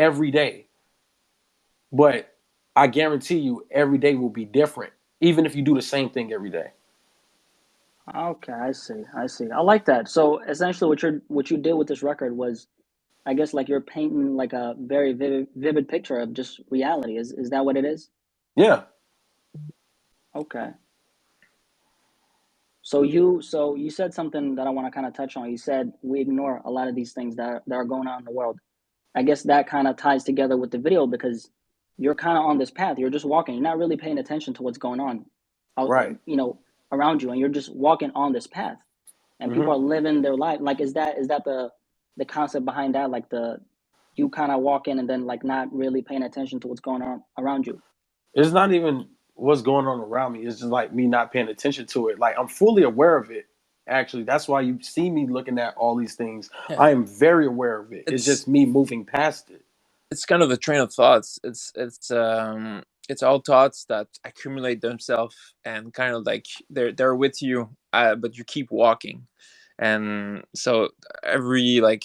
every day. But I guarantee you, every day will be different, even if you do the same thing every day. Okay, I see. I see. I like that. So essentially, what you did with this record was, I guess, like you're painting like a very vivid picture of just reality. Is that what it is? Yeah. Okay. So you said something that I want to kind of touch on. You said we ignore a lot of these things that are going on in the world. I guess that kind of ties together with the video because you're kind of on this path. You're just walking. You're not really paying attention to what's going on out, Right. around you, and you're just walking on this path. And people Hmm. are living their life. Like, is that the concept behind that? Like the you kind of walk in and then like not really paying attention to what's going on around you. It's not even what's going on around me. It's just like me not paying attention to it. Like I'm fully aware of it. Actually, that's why you see me looking at all these things. Yeah, I am very aware of it. It's it's just me moving past it. it's kind of a train of thoughts. It's all thoughts that accumulate themselves and kind of like they're with you, but you keep walking, and so every like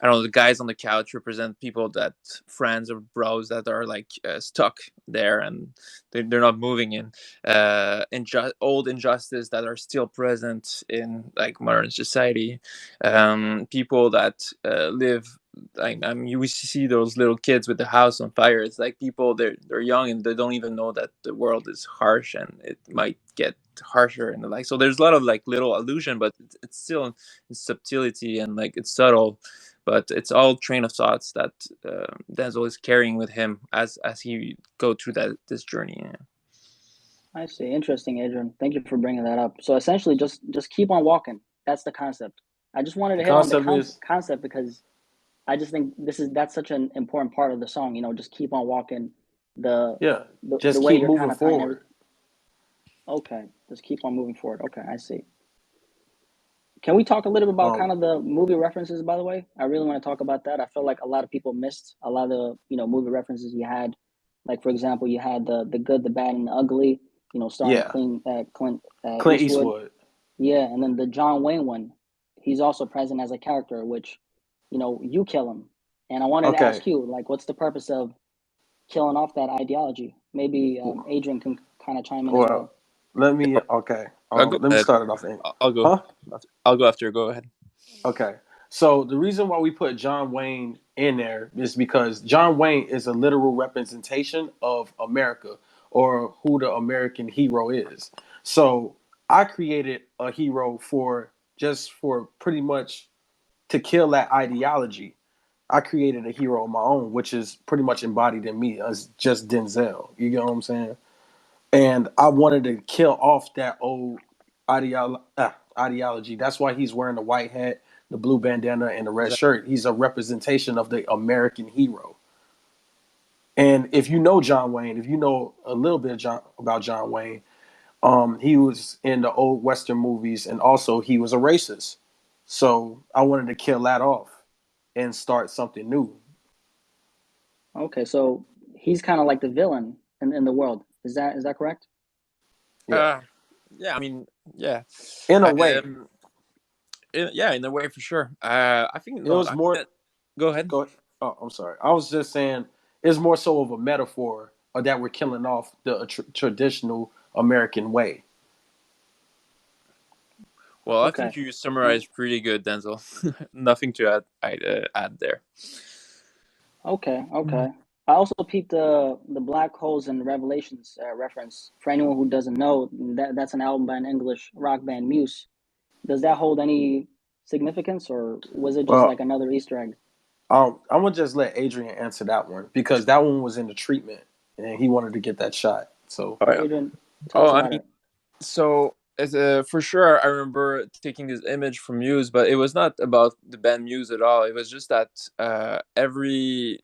I don't know, the guys on the couch represent people that friends or bros that are like stuck there and they're not moving in old injustice that are still present in like modern society. People that live I mean, you see those little kids with the house on fire. It's like people they're young and they don't even know that the world is harsh and it might get harsher and the like. So there's a lot of like little illusion, but it's still in subtlety and like it's subtle. But it's all train of thoughts that Denzel is carrying with him as he go through this journey. Yeah. I see. Interesting, Adrian. Thank you for bringing that up. So essentially, just keep on walking. That's the concept. I just wanted The to hit on the concept is, concept because I just think that's such an important part of the song. Just keep on walking. The yeah, the just way keep you're kind moving of tying every. forward. Okay, just keep on moving forward. Okay, I see. Can we talk a little bit about kind Um, of the movie references, by the way? I really want to talk about that. I feel like a lot of people missed a lot of the, movie references you had. Like, for example, you had the good, the bad, and the ugly, starring yeah, Clint Clint Eastwood. Eastwood. Yeah, and then the John Wayne one, he's also present as a character, which, you kill him. And I wanted to Okay. ask you, like, what's the purpose of killing off that ideology? Maybe Adrian can kind of chime in as Well, well. let me. Okay. I'll go Let me ahead. start it off. In, I'll go. huh? I'll go after. Go ahead. Okay. So the reason why we put John Wayne in there is because John Wayne is a literal representation of America or who the American hero is. So I created a hero for just for pretty much to kill that ideology. I created a hero of my own, which is pretty much embodied in me as just Denzel. You get what I'm saying? And I wanted to kill off that old ideology. That's why he's wearing the white hat, the blue bandana, and the red Exactly. shirt. He's a representation of the American hero. And if you know John Wayne, if you know a little bit about John Wayne, he was in the old Western movies, and also he was a racist. So I wanted to kill that off and start something new. Okay, so he's kind of like the villain in the world. Is that correct? Yeah, Uh, yeah. I mean, yeah. in a way, Um, yeah, in a way for sure. I think it no. was I think more. that. Go ahead. Go. Oh, I'm sorry. I was just saying it's more so of a metaphor that we're killing off the traditional American way. Well, I Okay. think you Uh, summarized pretty good, Denzel. Nothing to add. Add there. okay. Mm. Okay. I also peeped the Black Holes and Revelations reference. For anyone who doesn't know, that's an album by an English rock band, Muse. Does that hold any significance, or was it just like Well, another Easter egg? I'm gonna just let Adrian answer that one because that one was in the treatment and he wanted to get that shot. So Oh yeah. Adrian, tell Oh, us I about mean, it. so as for sure, I remember taking this image from Muse, but it was not about the band Muse at all. It was just that every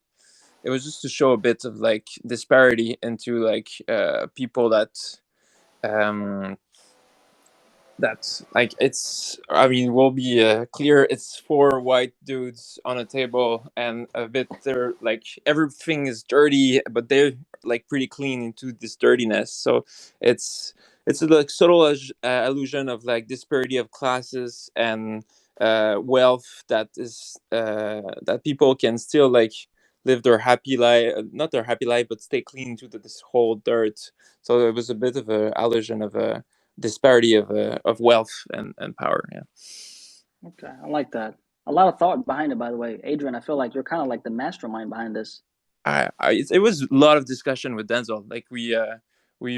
it was just to show a bit of like disparity into like people um that like it's I mean we'll be clear, it's four white dudes on a table and a bit they're like everything is dirty but they're like pretty clean into this dirtiness. So it's it's a like subtle illusion of like disparity of classes and wealth that is that people can still like live their happy life, not their happy life, but stay clean to this whole dirt. So it was a bit of a allusion of a disparity of wealth and power. Yeah. Okay, I like that. A lot of thought behind it, by the way. Adrian, I feel like you're kind of like the mastermind behind this. It was a lot of discussion with Denzel. Like we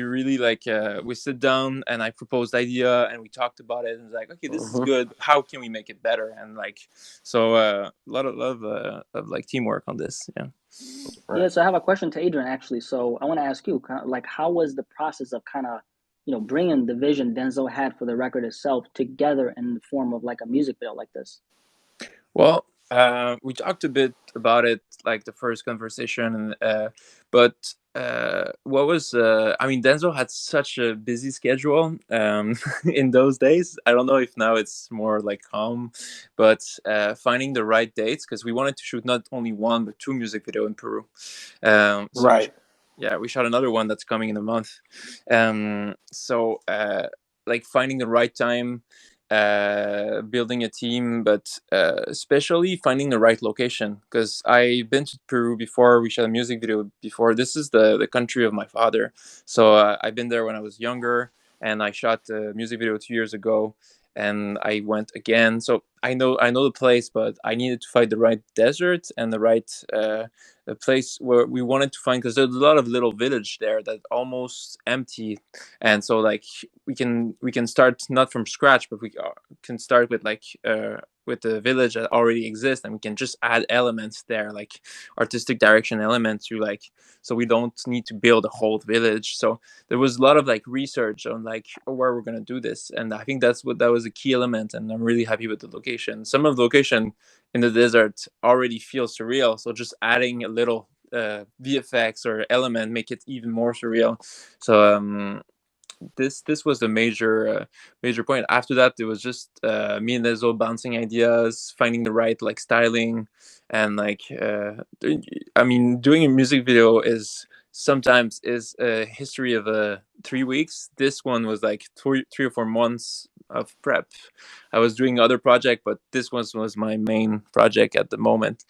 really like we sit down and I proposed idea and we talked about it and it's like, okay, this is Hmm. good. How can we make it better? And like, so a lot of like teamwork on this. Yeah. Yeah, Right. so I have a question to Adrian actually. So I want to ask you, kind of like, how was the process of kind of, bringing the vision Denzel had for the record itself together in the form of like a music video like this? Well, we talked a bit about it, like the first conversation, and but what was I mean, Denzel had such a busy schedule in those days. I don't know if now it's more like calm, but finding the right dates because we wanted to shoot not only one but two music video in Peru. So Right. yeah, we shot another one that's coming in a month. So like finding the right time, building a team, but especially finding the right location. Because I've been to Peru before. We shot a music video before. This is the country of my father. So I've been there when I was younger, and I shot a music video 2 years ago. And I went again, so I know the place, but I needed to find the right desert and the right a place where we wanted to find because there's a lot of little village there that almost empty, and so like we can start not from scratch, but we can start with the village that already exists, and we can just add elements there, like artistic direction elements to like, so we don't need to build a whole village. So there was a lot of like research on like where we're going to do this, and I think that was a key element, and I'm really happy with the location. Some of the location in the desert already feels surreal, so just adding a little VFX or element make it even more surreal. So this was the major point. After that, it was just me and Lezo bouncing ideas, finding the right like styling, and like I mean, doing a music video is sometimes is a history of 3 weeks. This one was like 3 or 4 months of prep. I was doing other project, but this was my main project at the moment.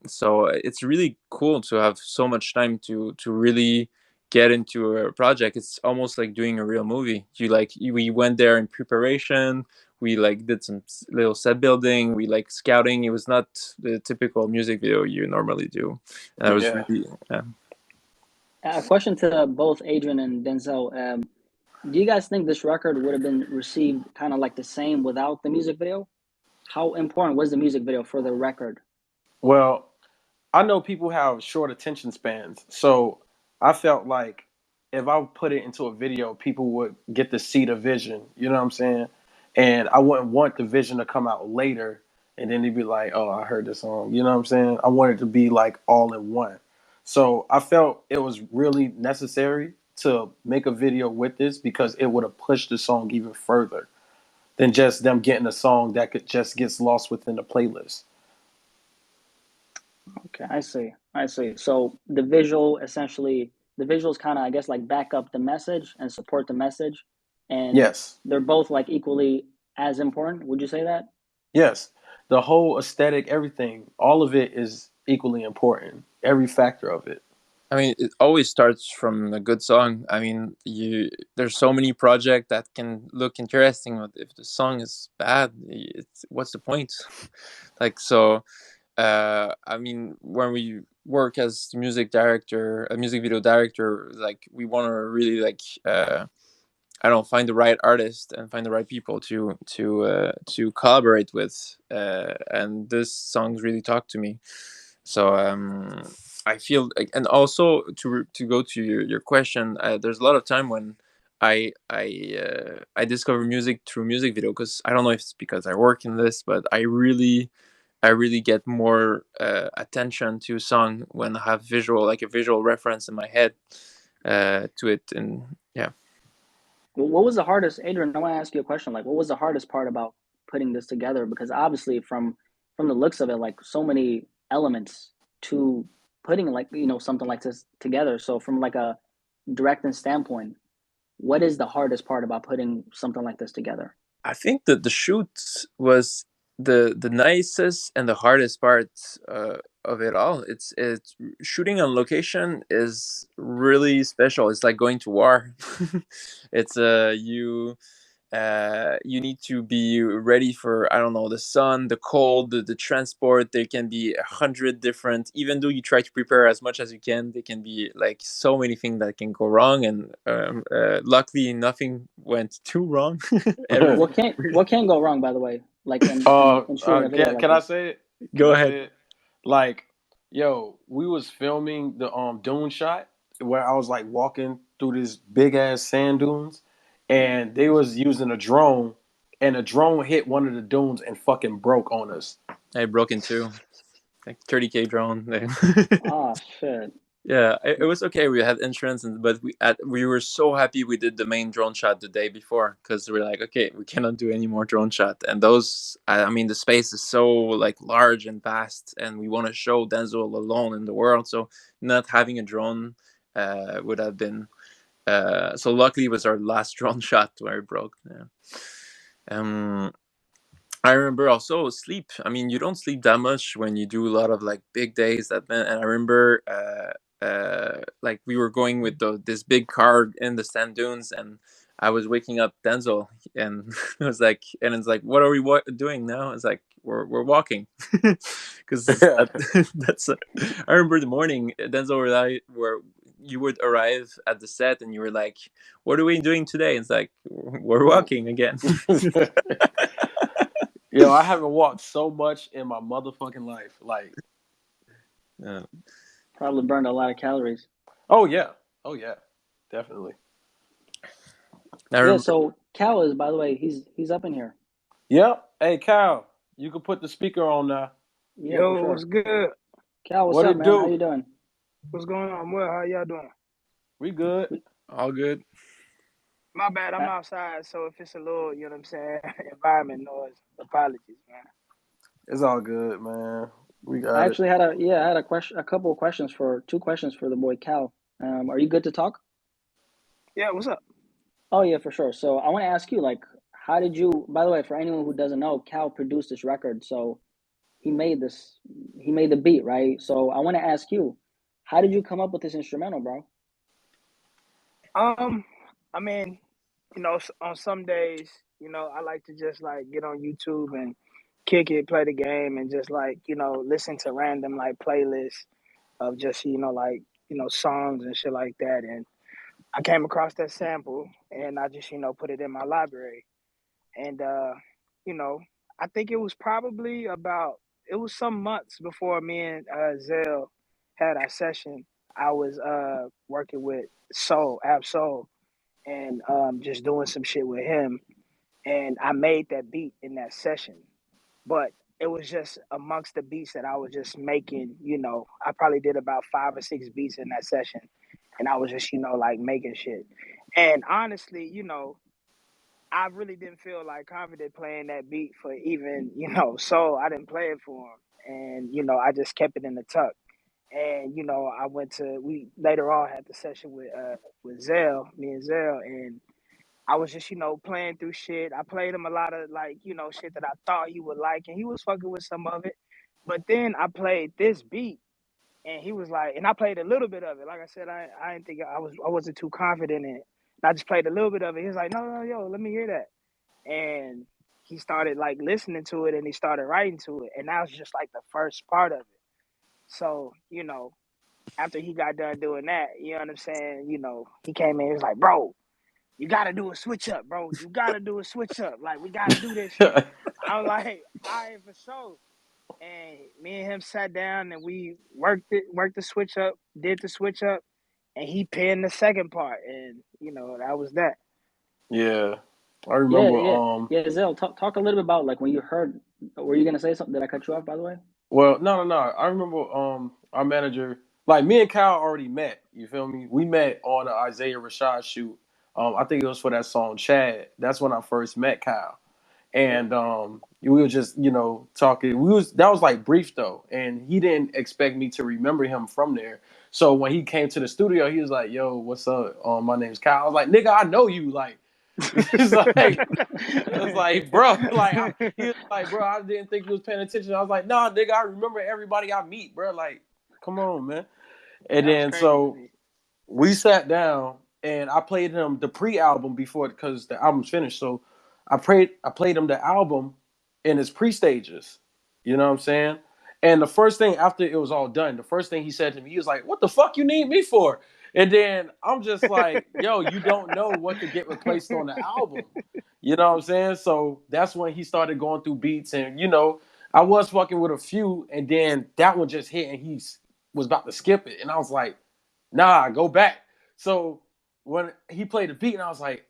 So it's really cool to have so much time to really get into a project. It's almost like doing a real movie. We went there in preparation. We like did some little set building. We like scouting. It was not the typical music video you normally do. And I was Yeah. really A question to both Adrian and Denzel. Do you guys think this record would have been received kind of like the same without the music video? How important was the music video for the record? Well, I know people have short attention spans, so I felt like if I put it into a video, people would get to see the vision. You know what I'm saying? And I wouldn't want the vision to come out later, and then they'd be like, "Oh, I heard this song." You know what I'm saying? I want it to be like all in one. So I felt it was really necessary to make a video with this because it would have pushed the song even further than just them getting a song that could just gets lost within the playlist. Okay, I see. I see. So the visual, essentially, the visuals kind of, I guess, like back up the message and support the message, and Yes. they're both like equally as important. Would you say that? Yes, the whole aesthetic, everything, all of it is equally important. Every factor of it. I mean, it always starts from a good song. I mean, you there's so many projects that can look interesting, but if the song is bad, what's the point? Like so, I mean, when we work as music director, a music video director, like we want to really like I don't know, find the right artist and find the right people to collaborate with, and this songs really talk to me. So I feel like, and also to go to your question, there's a lot of time when I discover music through music video because I don't know if it's because I work in this, but I really get more attention to a song when I have visual, like a visual reference in my head to it, and yeah. What was the hardest, Adrian? I want to ask you a question. Like, what was the hardest part about putting this together? Because obviously, from the looks of it, like so many elements to putting like something like this together. So from like a directing standpoint, what is the hardest part about putting something like this together? I think that the shoot was the nicest and the hardest part. of it all. It's shooting on location is really special. It's like going to war. It's you need to be ready for, I don't know, the sun, the cold, the transport. There can be 100 different, even though you try to prepare as much as you can, there can be like so many things that can go wrong, and luckily nothing went too wrong. What Everything can't really. what can go wrong, by the way? Like in shooting a video like Can I this. say it? Can Go I ahead. say it? Like, yo, we was filming the dune shot where I was like walking through this big ass sand dunes, and they was using a drone, and a drone hit one of the dunes and fucking broke on us. I broke into like 30K drone. Oh shit. Yeah, it was okay. We had insurance, but we were so happy we did the main drone shot the day before, because we're like, okay, we cannot do any more drone shot. And those, I mean, the space is so like large and vast, and we want to show Denzel alone in the world. So not having a drone would have been. So luckily, it was our last drone shot where it broke. Yeah. Um, I remember also sleep. I mean, you don't sleep that much when you do a lot of like big days. And I remember, like we were going with this big car in the sand dunes, and I was waking up Denzel, and it was like, and it's like, what are we doing now? It's like we're walking, because that's. I remember the morning Denzel and I were. You would arrive at the set, and you were like, "What are we doing today?" It's like we're walking again. Yo, I haven't walked so much in my motherfucking life. Like, Yeah. Probably burned a lot of calories. oh yeah, oh yeah, definitely. I Yeah, remember. so Cal is, by the way, he's up in here. Yep. Hey, Cal, you can put the speaker on now. Yeah, for Yo, what's sure. good? Cal, what's What up, it man? How do? you doing? What's going on? Well, how y'all doing? We good. We, All good. My bad, I'm I, outside, so if it's a little, you know what I'm saying, environment noise, apologies, man. It's all good, man. We I got it. actually had a question, a couple of questions for two questions for the boy Cal. Are you good to talk? Yeah, what's up? Oh yeah, for sure. So I want to ask you, like, how did you? By the way, for anyone who doesn't know, Cal produced this record, so he made this, he made the beat, right? So I want to ask you, how did you come up with this instrumental, bro? Um, I mean, on some days, I like to just like get on YouTube and kick it, play the game, and just like, listen to random like playlists of just, like, songs and shit like that. And I came across that sample and I just, put it in my library. And you know, I think it was probably about it was some months before me and Zell had our session. I was working with Soul, and just doing some shit with him, and I made that beat in that session. But it was just amongst the beats that I was just making. I probably did about 5 or 6 beats in that session, and I was just like making shit. And honestly, I really didn't feel like confident playing that beat for even, so I didn't play it for him. And, I just kept it in the tuck. And, I we later on had the session with Zell, me and Zell, and I was just, playing through shit. I played him a lot of like, shit that I thought he would like, and he was fucking with some of it. But then I played this beat and he was like, and I played a little bit of it. Like I said, I didn't think I wasn't too confident in it. And I just played a little bit of it. He was like, no, no, yo, let me hear that. And he started like listening to it and he started writing to it. And that was just like the first part of it. So, after he got done doing that, you know what I'm saying? He came in, he was like, bro, you gotta do a switch up, bro. You gotta do a switch up. Like, we gotta do this shit. I was like, all right, for sure. And me and him sat down and we worked the switch up, did the switch up, and he pinned the second part. And, that was that. Yeah, I Yeah, remember. yeah, yeah. Zell, talk a little bit about like when you heard. Were you gonna say something? Did I cut you off, by the way? Well, no. I remember. Our manager, like me and Kyle, already met. You feel me? We met on the Isaiah Rashad shoot. I think it was for that song Chad. That's when I first met Kyle, Yeah. and we were just talking. That was like brief though, and he didn't expect me to remember him from there. So when he came to the studio, he was like, "Yo, what's up? My name's Kyle." I was like, "Nigga, I know you." Like, It's like, bro, he was like, bro, I didn't think you was paying attention. I was like, nah, nigga, I remember everybody I meet, bro. Like, come on, man. And That was then crazy to so me. we sat down and I played him the pre-album before because the album's finished. So I played him the album in its pre-stages. You know what I'm saying? And the first thing after it was all done, the first thing he said to me, he was like, "What the fuck you need me for?" And then I'm just like, "Yo, you don't know what could get replaced on the album." You know what I'm saying? So that's when he started going through beats, and I was fucking with a few, and then that one just hit, and was about to skip it, and I was like, nah, go back. So when he played the beat, and I was like,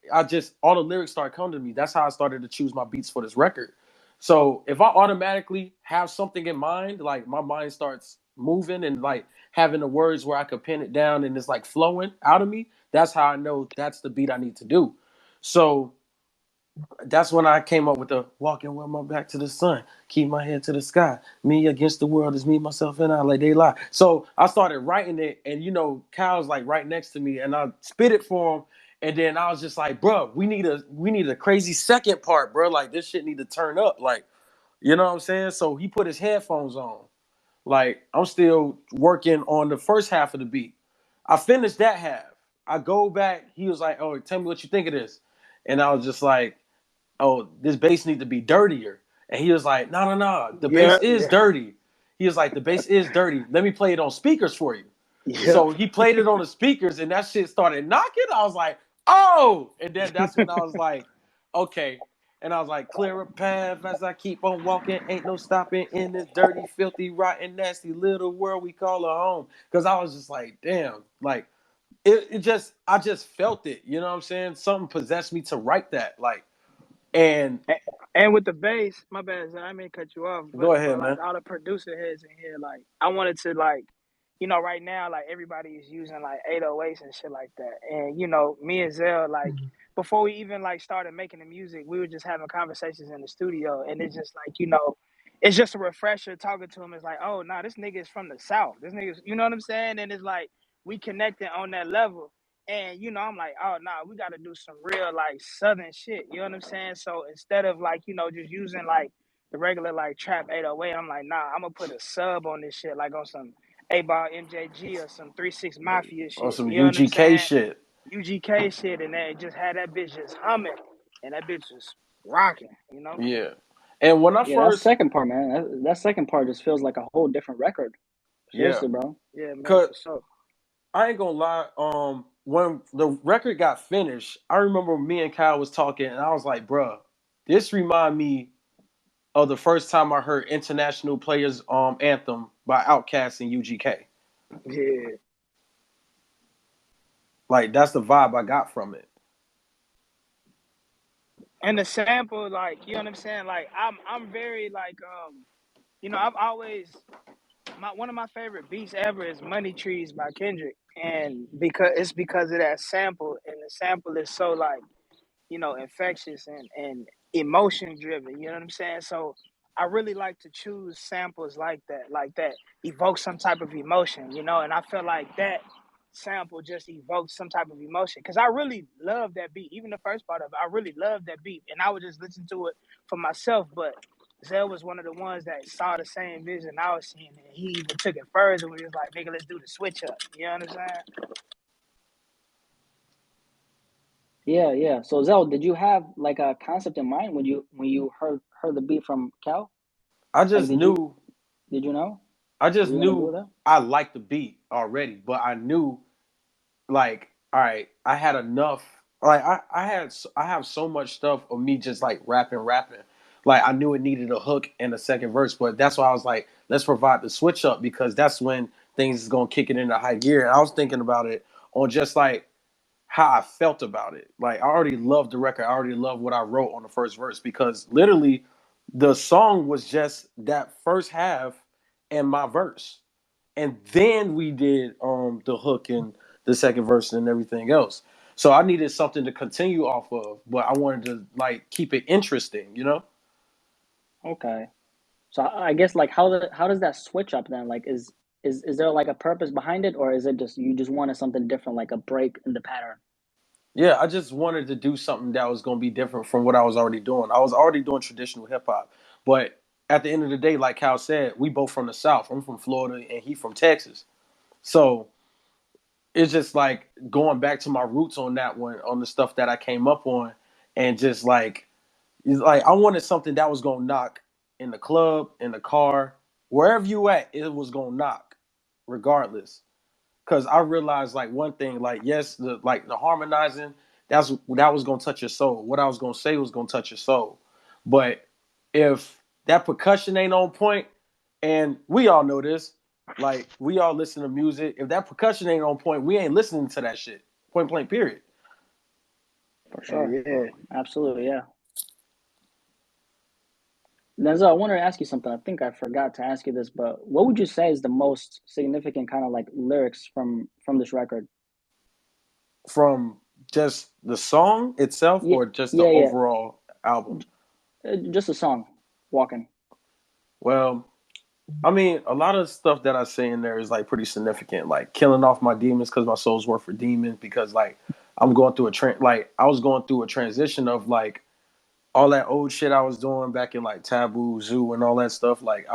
all the lyrics started coming to me. That's how I started to choose my beats for this record. So if I automatically have something in mind, like my mind starts moving and like having the words where I could pin it down and it's like flowing out of me, that's how I know that's the beat I need to do. So that's when I came up with the walking with my back to the sun, keep my head to the sky. Me against the world is me, myself, and I, like they lie. So I started writing it, and Kyle's like right next to me, and I spit it for him. And then I was just like, bro, we need a crazy second part, bro. Like this shit need to turn up. Like, you know what I'm saying? So he put his headphones on. Like I'm still working on the first half of the beat. I finished that half. I go back. He was like, "Oh, tell me what you think of this," and I was just like, "Oh, this bass needs to be dirtier." And he was like, "No, no, no, the Yeah, bass is yeah, dirty." He was like, "The bass is dirty. Let me play it on speakers for you." yeah. So he played it on the speakers, and that shit started knocking. I was like, "Oh!" And then that's when I was like, "Okay." And I was like, "Clear a path as I keep on walking. Ain't no stopping in this dirty, filthy, rotten, nasty little world we call a home." Because I was just like, "Damn!" Like I just felt it. You know what I'm saying? Something possessed me to write that. Like, and And with the bass, my bad, Zay, I may cut you off, but go for ahead, like man. all the producer heads in here, like I wanted to like, right now like everybody is using like 808s and shit like that, and me and Zell like before we even like started making the music, we were just having conversations in the studio, and it's just like it's just a refresher talking to him. It's like, oh no, this nigga is from the South. This nigga, you know what I'm saying? And it's like we connected on that level. And I'm like, oh nah, we gotta do some real like southern shit. You know what I'm saying? So instead of like, just using like the regular like trap 808, I'm like, nah, I'm gonna put a sub on this shit, like on some 8 Ball MJG or some 3 6 Mafia On shit. some You know what I'm UGK saying? shit. UGK shit, and then just had that bitch just humming, and that bitch was rocking. Yeah. And when I Yeah, that first, second part, man. That second part just feels like a whole different record. yeah, Seriously, bro. Yeah, man, cause for sure. I ain't gonna lie. When the record got finished, I remember me and Kyle was talking, and I was like, "Bruh, this remind me of the first time I heard International Players Anthem by Outkast and UGK. Yeah. Like that's the vibe I got from it." And the sample, like, you know what I'm saying? Like, I'm very like, I've always one of my favorite beats ever is Money Trees by Kendrick. And because of that sample, and the sample is so like, infectious and emotion driven, you know what I'm saying? So I really like to choose samples like that evoke some type of emotion, and I feel like that sample just evokes some type of emotion because I really love that beat. Even the first part of it, I really love that beat, and I would just listen to it for myself. But Zell was one of the ones that saw the same vision I was seeing, and he even took it further when he was like, "Nigga, let's do the switch up." You know what I'm saying? Yeah, yeah. So Zell, did you have like a concept in mind when you heard the beat from Cal? I Like, just knew, did you know I what just you were gonna do knew with that? I liked the beat already, but I knew like, all right, I had enough. Like I have so much stuff of me just like rapping. Like I knew it needed a hook and a second verse, but that's why I was like, let's provide the switch up because that's when things is gonna kick it into high gear. And I was thinking about it on just like how I felt about it. Like I already loved the record. I already loved what I wrote on the first verse because literally the song was just that first half and my verse. And then we did the hook and the second verse and everything else. So I needed something to continue off of, but I wanted to like keep it interesting. Okay. So I guess like how does that switch up then? Like is there like a purpose behind it, or is it just you just wanted something different, like a break in the pattern? Yeah, I just wanted to do something that was going to be different from what I was already doing. I was already doing traditional hip hop, but at the end of the day, like Cal said, we both from the South. I'm from Florida and he from Texas. So it's just like going back to my roots on that one, on the stuff that I came up on, and just like, it's like I wanted something that was gonna knock in the club, in the car, wherever you at, it was gonna knock, regardless. Cause I realized like one thing, like yes, the harmonizing, that was gonna touch your soul. What I was gonna say was gonna touch your soul. But if that percussion ain't on point, and we all know this, like we all listen to music. If that percussion ain't on point, we ain't listening to that shit. Point blank, period. For Oh sure. yeah. Absolutely, yeah. Denzel, I wanted to ask you something. I think I forgot to ask you this, but what would you say is the most significant kind of like lyrics from this record? From just the song itself, Yeah, or just the yeah, yeah. overall album. Just a song, "Walking." Well, I mean, a lot of stuff that I say in there is like pretty significant, like killing off my demons because my soul's worth for demons. Because like I'm going through like I was going through a transition of like all that old shit I was doing back in like Taboo, Zoo, and all that stuff. Like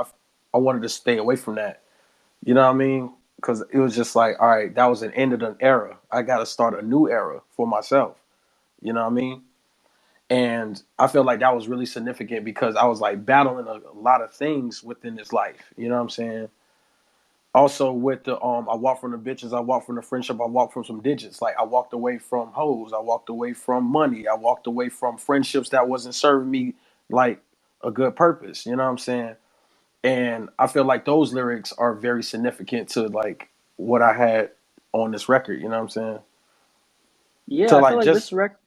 I wanted to stay away from that. You know what I mean? Because it was just like, all right, that was an end of an era. I got to start a new era for myself. You know what I mean? And I felt like that was really significant because I was like battling a lot of things within this life. You know what I'm saying? Also with the I walked from the bitches, I walked from the friendship, I walked from some digits. Like I walked away from hoes, I walked away from money, I walked away from friendships that wasn't serving me like a good purpose. You know what I'm saying? And I feel like those lyrics are very significant to like what I had on this record. You know what I'm saying? Yeah, To I feel like like this just rec.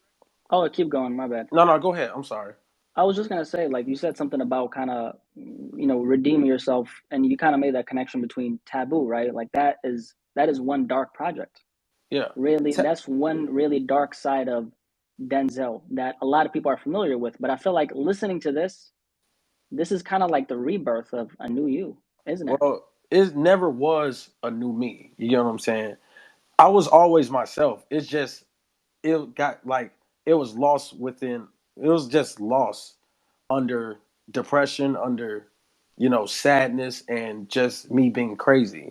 Oh, keep going. My bad. no, no, go ahead. I'm sorry. I was just gonna say, like you said something about kind of, redeeming yourself, and you kind of made that connection between Taboo, right? Like that is one dark project. Yeah. Really, Te- that's one really dark side of Denzel that a lot of people are familiar with. But I feel like listening to this is kind of like the rebirth of a new you, isn't it? well, it never was a new me. You know what I'm saying? I was always myself. It's just it got like it was lost within. It was just lost under depression, under sadness, and just me being crazy.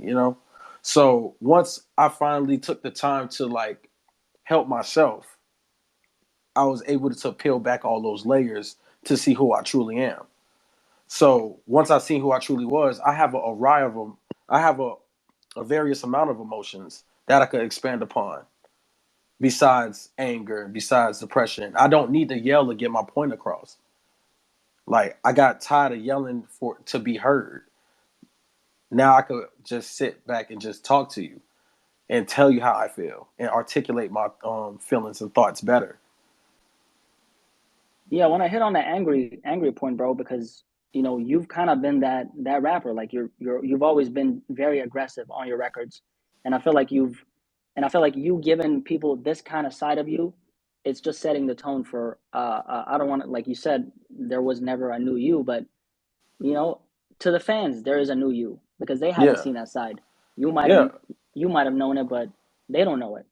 So once I finally took the time to like help myself, I was able to peel back all those layers to see who I truly am. So once I seen who I truly was, I have a array of them. I have a various amount of emotions that I could expand upon. Besides anger, besides depression, I don't need to yell to get my point across. Like I got tired of yelling for to be heard. Now I could just sit back and just talk to you and tell you how I feel and articulate my feelings and thoughts better. Yeah, when I hit on that angry point, bro, because you've kind of been that rapper. Like you've always been very aggressive on your records, and I feel like you giving people this kind of side of you, it's just setting the tone for. I don't want to, like you said, there was never a new you, but you know, to the fans, there is a new you because they haven't Yeah, seen that side. You might have yeah, you might have known it, but they don't know it.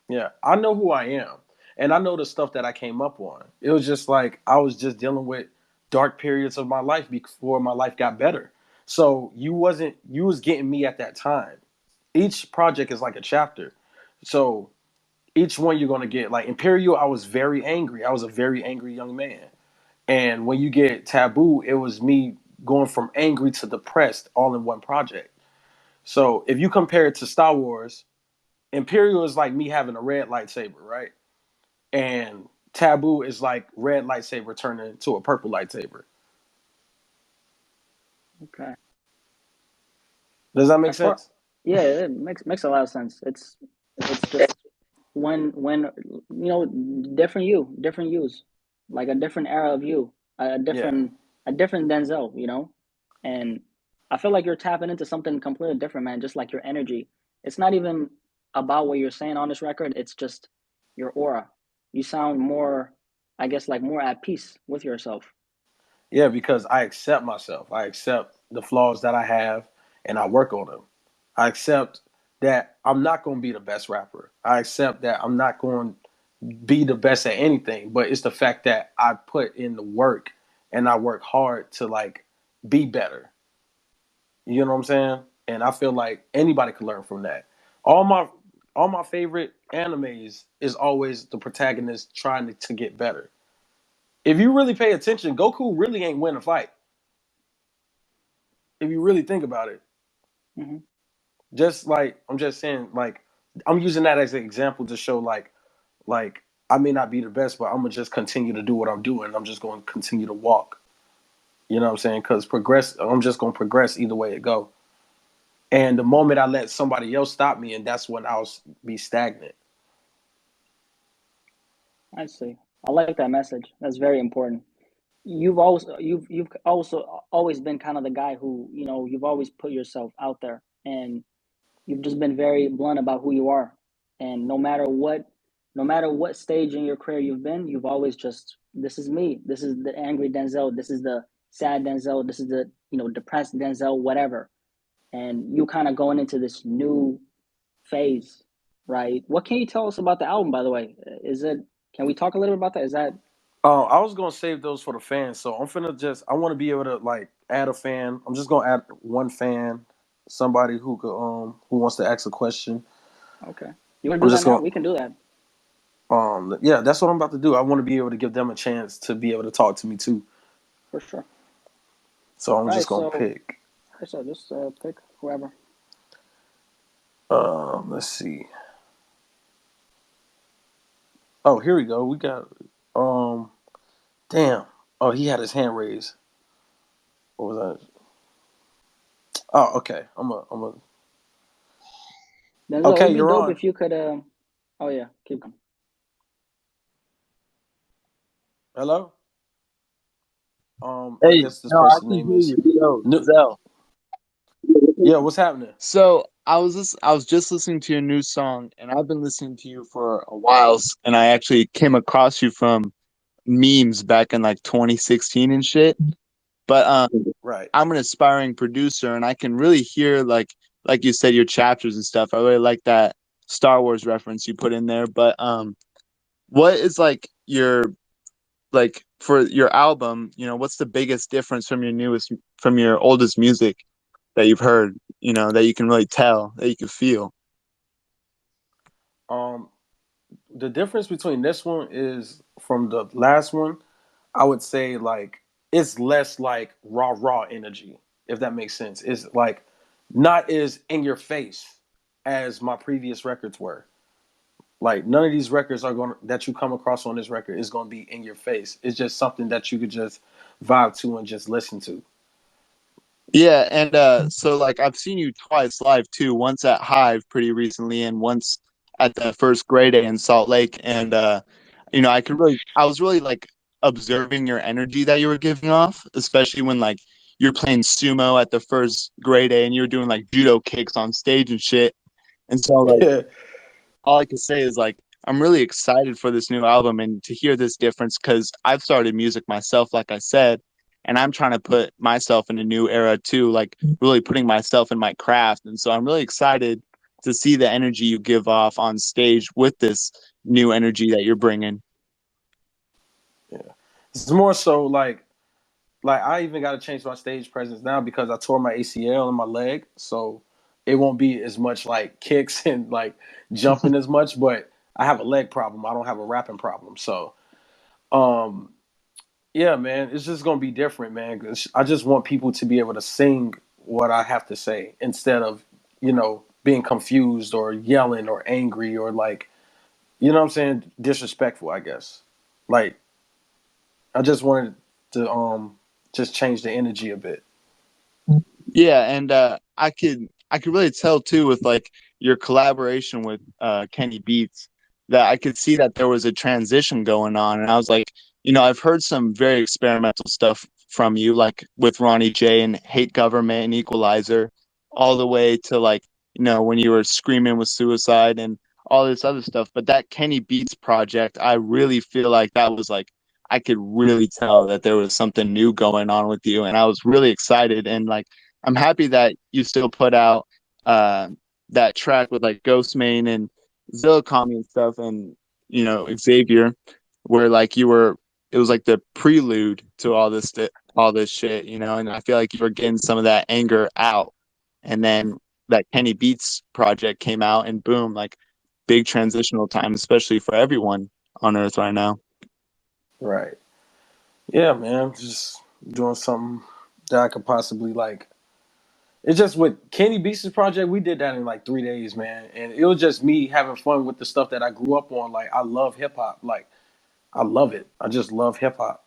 yeah. I know who I am, and I know the stuff that I came up on. It was just like I was just dealing with dark periods of my life before my life got better. So you was getting me at that time. Each project is like a chapter. So each one you're gonna get. Like Imperial, I was very angry. I was a very angry young man. And when you get Taboo, it was me going from angry to depressed all in one project. So if you compare it to Star Wars, Imperial is like me having a red lightsaber, right? And Taboo is like red lightsaber turning into a purple lightsaber. Okay. Does that make As far sense? Yeah, it makes a lot of sense. It's just when different different yous, like a different era of you, a Yeah. different a different Denzel, and I feel like you're tapping into something completely different, man. Just like your energy, it's not even about what you're saying on this record. It's just your aura. You sound more, I guess, like more at peace with yourself. Yeah, because I accept myself. I accept the flaws that I have and I work on them. I accept that I'm not going to be the best rapper. I accept that I'm not going be the best at anything, but it's the fact that I put in the work and I work hard to like be better. You know what I'm saying? And I feel like anybody can learn from that. All my all my favorite animes is always the protagonist trying to get better. If you really pay attention, Goku really ain't win a fight. If you really think about it, Hmm. just like I'm just saying, like I'm using that as an example to show like I may not be the best, but I'm gonna just continue to do what I'm doing. I'm just gonna continue to walk. You know what I'm saying? Because progress, I'm just gonna progress either way it go. And the moment I let somebody else stop me, and that's when I'll be stagnant. I see. I like that message. That's very important. You've also always been kind of the guy who, you've always put yourself out there, and you've just been very blunt about who you are. And no matter what stage in your career you've been, you've always just, this is me. This is the angry Denzel. This is the sad Denzel. This is the, depressed Denzel, whatever. And you kind of going into this new phase, right? What can you tell us about the album, by the way? Can we talk a little bit about that? Is that I was gonna save those for the fans, so I'm finna just. I want to be able to like add a fan. I'm just gonna add one fan, somebody who could who wants to ask a question. okay? You want to I'm do that just now? gonna We can do that yeah, that's what I'm about to do. I want to be able to give them a chance to be able to talk to me too. for sure. So I'm All just right, gonna so pick. just pick whoever. Let's see. Oh, here we go. We got damn. Oh, he had his hand raised. What was that? Oh, okay. I'm a. Denzel, it Okay, would be you're dope on. if you could. Oh yeah, keep going. Hello. I Hey, guess this no, I person's can name hear is. you. Yo, No, Zell. yeah, what's happening? So I was just listening to your new song, and I've been listening to you for a while, and I actually came across you from memes back in like 2016 and shit. But Right. I'm an aspiring producer, and I can really hear like you said your chapters and stuff. I really like that Star Wars reference you put in there. But what is like your like for your album? You know, what's the biggest difference from your oldest music that you've heard, that you can really tell, that you can feel? Um, the difference between this one is from the last one. I would say like it's less like raw energy, if that makes sense. It's like not as in your face as my previous records were. Like none of these records are going that you come across on this record is going to be in your face. It's just something that you could just vibe to and just listen to. Yeah, and so like I've seen you twice live too, once at Hive pretty recently and once at the first grade day in Salt Lake. And I was really like observing your energy that you were giving off, especially when like you're playing sumo at the first grade day and you're doing like judo kicks on stage and shit. And so like Yeah. all I can say is like I'm really excited for this new album and to hear this difference because I've started music myself, like I said, and I'm trying to put myself in a new era too, like really putting myself in my craft. And so I'm really excited to see the energy you give off on stage with this new energy that you're bringing. It's more so like I even got to change my stage presence now because I tore my ACL in my leg, so it won't be as much like kicks and like jumping as much. But I have a leg problem. I don't have a rapping problem. So, um, yeah, man, it's just gonna be different, man. 'Cause I just want people to be able to sing what I have to say instead of being confused or yelling or angry or like what I'm saying, disrespectful. I guess like I just wanted to just change the energy a bit. Yeah, and I could really tell too with like your collaboration with Kenny Beats that I could see that there was a transition going on, and I was like, I've heard some very experimental stuff from you, like with Ronnie J and Hate Government and Equalizer, all the way to like when you were screaming with Suicide and all this other stuff. But that Kenny Beats project, I really feel like that was like I could really tell that there was something new going on with you, and I was really excited and like I'm happy that you still put out uh, that track with like Ghostmane and Zillakami and stuff. And Xavier, where like you were, it was like the prelude to all this shit, and I feel like you were getting some of that anger out, and then that Kenny Beats project came out, and boom, like big transitional time, especially for everyone on Earth right now. Right. Yeah, man. Just doing something that I could possibly like. It's just with Kenny Beats' project, we did that in like 3 days, man. And it was just me having fun with the stuff that I grew up on. Like I love hip hop. Like I love it. I just love hip hop.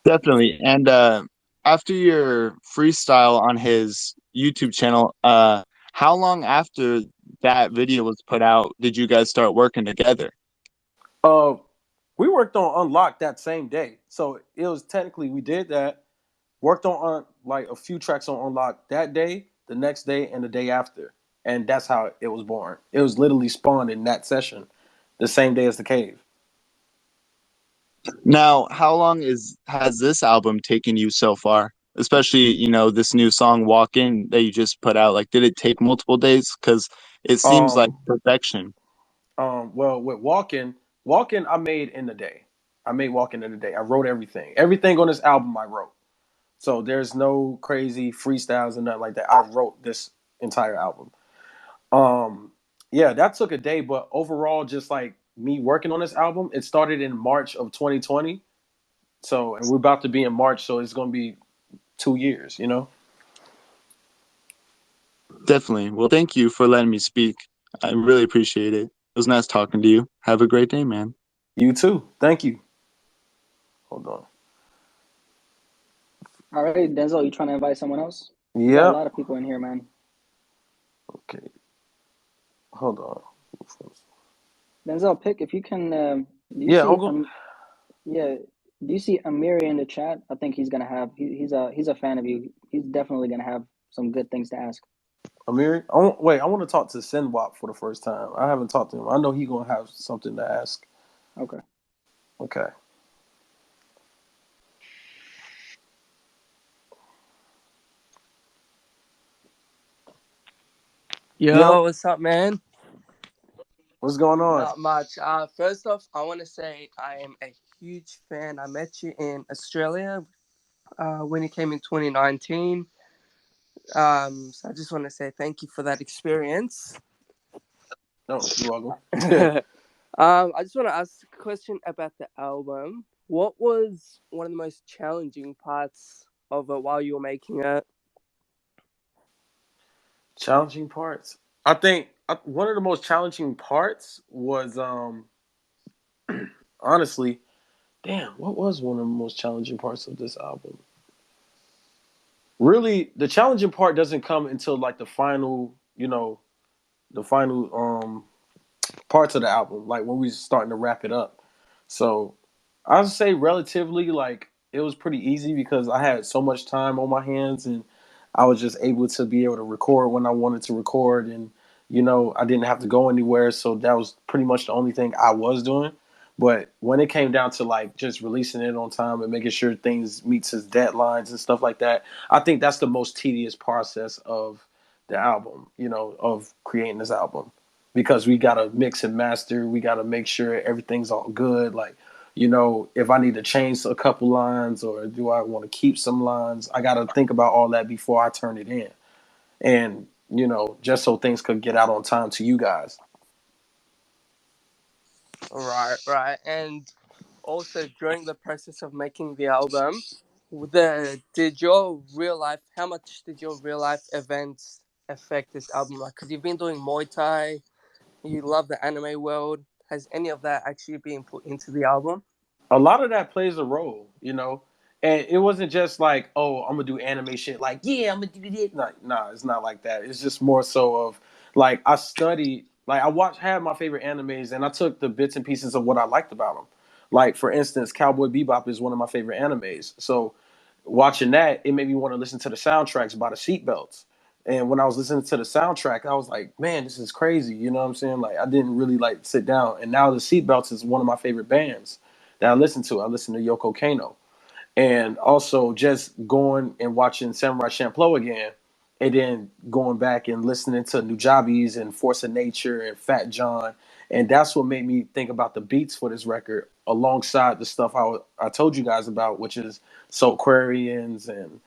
Definitely. And after your freestyle on his YouTube channel, how long after that video was put out did you guys start working together? Uh we worked on Unlock that same day. So it was technically we did that, worked on like a few tracks on Unlock that day, the next day, and the day after. And that's how it was born. It was literally spawned in that session, the same day as the cave. Now, how long is has this album taken you so far? Especially, this new song Walk In that you just put out. Like, did it take multiple days? Because it seems like Um perfection. well with Walking I made in the day. I made Walking in the day. I wrote everything. Everything on this album I wrote. So there's no crazy freestyles and nothing like that. I wrote this entire album. Um, yeah, that took a day, but overall, just like me working on this album, it started in March of 2020. So, and we're about to be in March, so it's going to be 2 years, you know? Definitely. Well, thank you for letting me speak. I really appreciate it. It was nice talking to you. Have a great day, man. You too. Thank you. Hold on. All right, Denzel, you trying to invite someone else? We got a Yep. lot of people in here, man. Okay. Hold on. Denzel, pick if you can. Do you Yeah, see? I'm going. Yeah. Do you see Amiri in the chat? I think he's gonna have. He's a fan of you. He's definitely gonna have some good things to ask. Amiri. Wait, I want to talk to Sinwap for the first time. I haven't talked to him. I know he's going to have something to ask. Okay. Okay. Yo, Yo, what's up, man? what's going on? Not much. First off, I want to say I am a huge fan. I met you in Australia when you came in 2019. So I just want to say thank you for that experience. No, you're welcome. I just want to ask a question about the album. What was one of the most challenging parts of it while you were making it? Challenging parts. I think one of the most challenging parts was honestly, damn, what was one of the most challenging parts of this album? Really, the challenging part doesn't come until like the final, the final parts of the album, like when we starting to wrap it up. So I'd say relatively like it was pretty easy because I had so much time on my hands and I was just able to be able to record when I wanted to record and I didn't have to go anywhere, so that was pretty much the only thing I was doing. But when it came down to like just releasing it on time and making sure things meets his deadlines and stuff like that, I think that's the most tedious process of the album, of creating this album because we gotta mix and master. We gotta make sure everything's all good. Like, if I need to change a couple lines or do I want to keep some lines, I gotta think about all that before I turn it in. And, just so things could get out on time to you guys. Right, right. And also during the process of making the album, how much did your real life events affect this album? Like, because you've been doing Muay Thai, you love the anime world. Has any of that actually been put into the album? A lot of that plays a role. And it wasn't just like, oh, I'm gonna do anime shit. Like, yeah, I'm gonna do it. Nah, it's not like that. It's just more so of like I studied, like had my favorite animes, and I took the bits and pieces of what I liked about them. Like for instance, Cowboy Bebop is one of my favorite animes. So watching that, it made me want to listen to the soundtracks by the seatbelts. And when I was listening to the soundtrack, I was like, man, this is crazy. You know what I'm saying? Like I didn't really like sit down. And now the seatbelts is one of my favorite bands that I listen to. I listen to Yoko Kano. And also just going and watching Samurai Champloo again. and then going back and listening to Nujabes and Force of Nature and Fat John, and that's what made me think about the beats for this record, alongside the stuff I told you guys about, which is Soulquarians and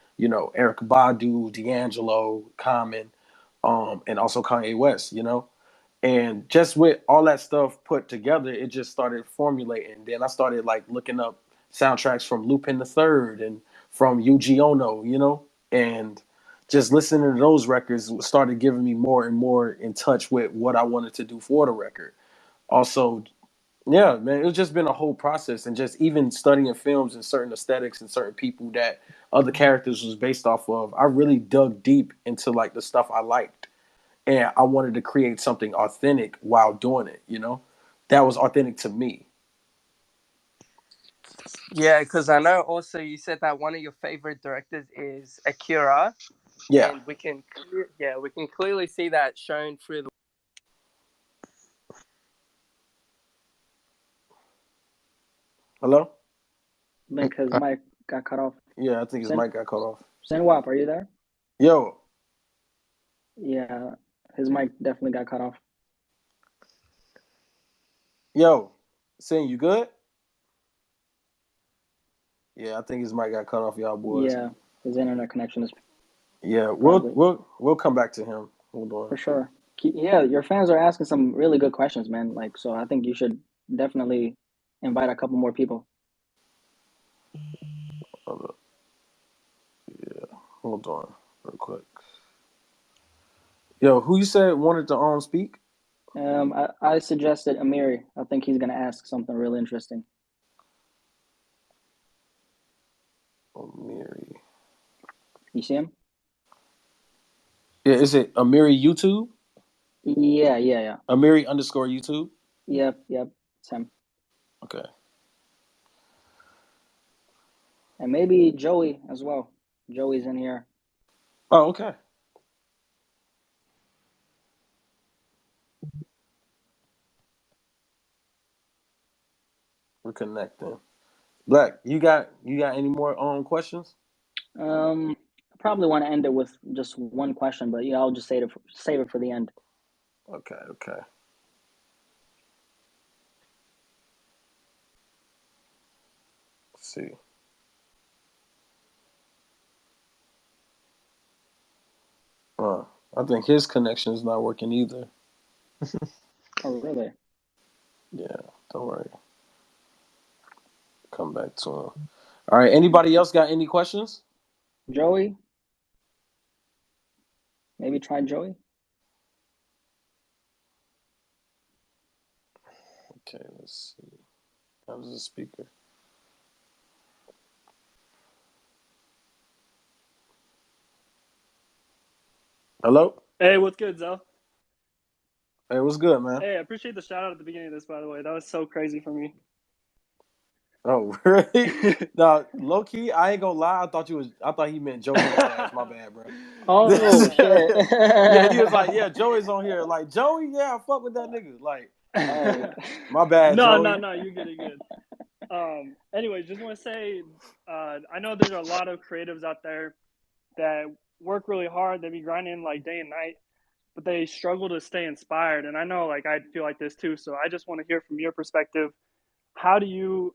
Eric Badu, D'Angelo, Common, and also Kanye West. And just with all that stuff put together, it just started formulating. Then I started like looking up soundtracks from Lupin the Third and from Yuji Ono, and just listening to those records started giving me more and more in touch with what I wanted to do for the record. Also, yeah, man, it's just been a whole process, and just even studying films and certain aesthetics and certain people that other characters was based off of. I really dug deep into like the stuff I liked, and I wanted to create something authentic while doing it. That was authentic to me. Yeah, because I know also you said that one of your favorite directors is Akira, Yeah. and we can clearly see that shown through the. Hello? I think his mic got cut off. Yeah, I think his mic got cut off. Sinwap, are you there? Yo. Yeah, his mic definitely got cut off. Yo. Sin, you good? Yeah, I think his mic got cut off, y'all boys. Yeah, his internet connection is. Yeah, probably. we'll come back to him. Hold on. For sure. Yeah, your fans are asking some really good questions, man. Like, so I think you should definitely invite a couple more people. Yeah, hold on real quick. Yo, who you said wanted to speak? I suggested Amiri. I think he's gonna ask something really interesting. Amiri. You see him? Yeah, is it Amiri YouTube? Yeah. Amiri _ YouTube? Yep, it's him. Okay. And maybe Joey as well. Joey's in here. Oh, okay. We're connecting. Black, you got any more questions? I probably want to end it with just one question, but yeah, I'll just save it for the end. Okay. Let's see. I think his connection is not working either. Oh, really? Yeah, don't worry. Come back to him. All right. Anybody else got any questions? Joey? Maybe try Joey? Okay, let's see. That was a speaker. Hello? Hey, what's good, Zell? Hey, what's good, man? Hey, I appreciate the shout out at the beginning of this, by the way. That was so crazy for me. Oh, really? No, low key, I ain't gonna lie. I thought he meant Joey Badass. My bad, bro. Oh, shit. Yeah, he was like, yeah, Joey's on here. Like, Joey, yeah, I fuck with that nigga. Like, my bad, Joey. No, you get it good. Anyways, just want to say, I know there's a lot of creatives out there that work really hard. They be grinding like day and night, but they struggle to stay inspired. And I know, like, I feel like this too. So I just want to hear from your perspective. How do you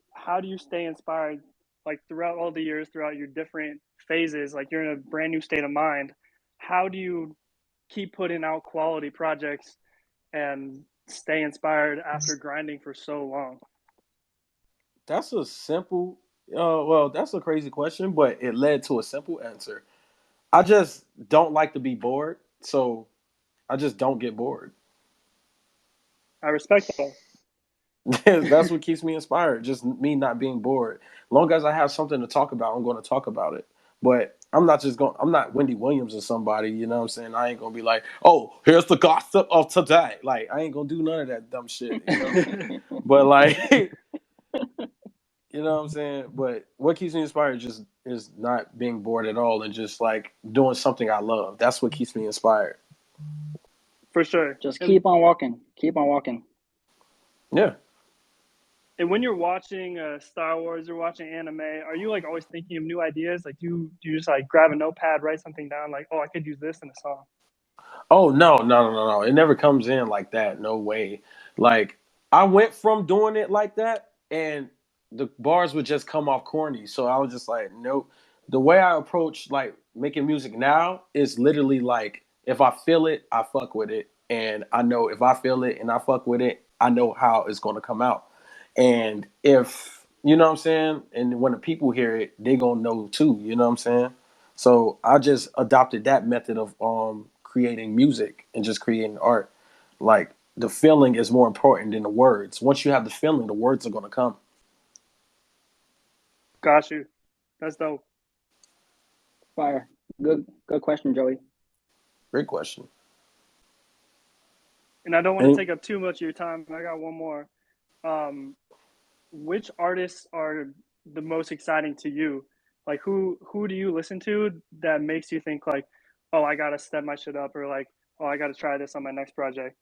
stay inspired, like throughout all the years, throughout your different phases? Like you're in a brand new state of mind. How do you keep putting out quality projects and stay inspired after grinding for so long? That's a simple, well, that's a crazy question, but it led to a simple answer. I just don't like to be bored, so I just don't get bored. I respect that. That's what keeps me inspired. Just me not being bored. Long as I have something to talk about, I'm going to talk about it. But I'm not Wendy Williams or somebody, you know what I'm saying? I ain't going to be like, oh, here's the gossip of today. Like, I ain't going to do none of that dumb shit, But like, you know what I'm saying? But what keeps me inspired just is not being bored at all and just like doing something I love. That's what keeps me inspired. For sure. Just keep on walking. Keep on walking. Yeah. And when you're watching Star Wars or watching anime, are you like always thinking of new ideas? Like, do you just like grab a notepad, write something down, like, oh, I could use this in a song? Oh no. It never comes in like that. No way. Like I went from doing it like that and the bars would just come off corny. So I was just like, nope. The way I approach like making music now is literally like if I feel it, I fuck with it. And I know if I feel it and I fuck with it, I know how it's gonna come out. And if you know what I'm saying, and when the people hear it, they gonna know too, you know what I'm saying? So I just adopted that method of creating music and just creating art. Like the feeling is more important than the words. Once you have the feeling, the words are gonna come. Got you. That's dope. Fire. Good question, Joey. Great question. And I don't want to And take up too much of your time. I got one more. Which artists are the most exciting to you? Like who do you listen to that makes you think like, oh, I gotta step my shit up, or like, oh, I gotta try this on my next project?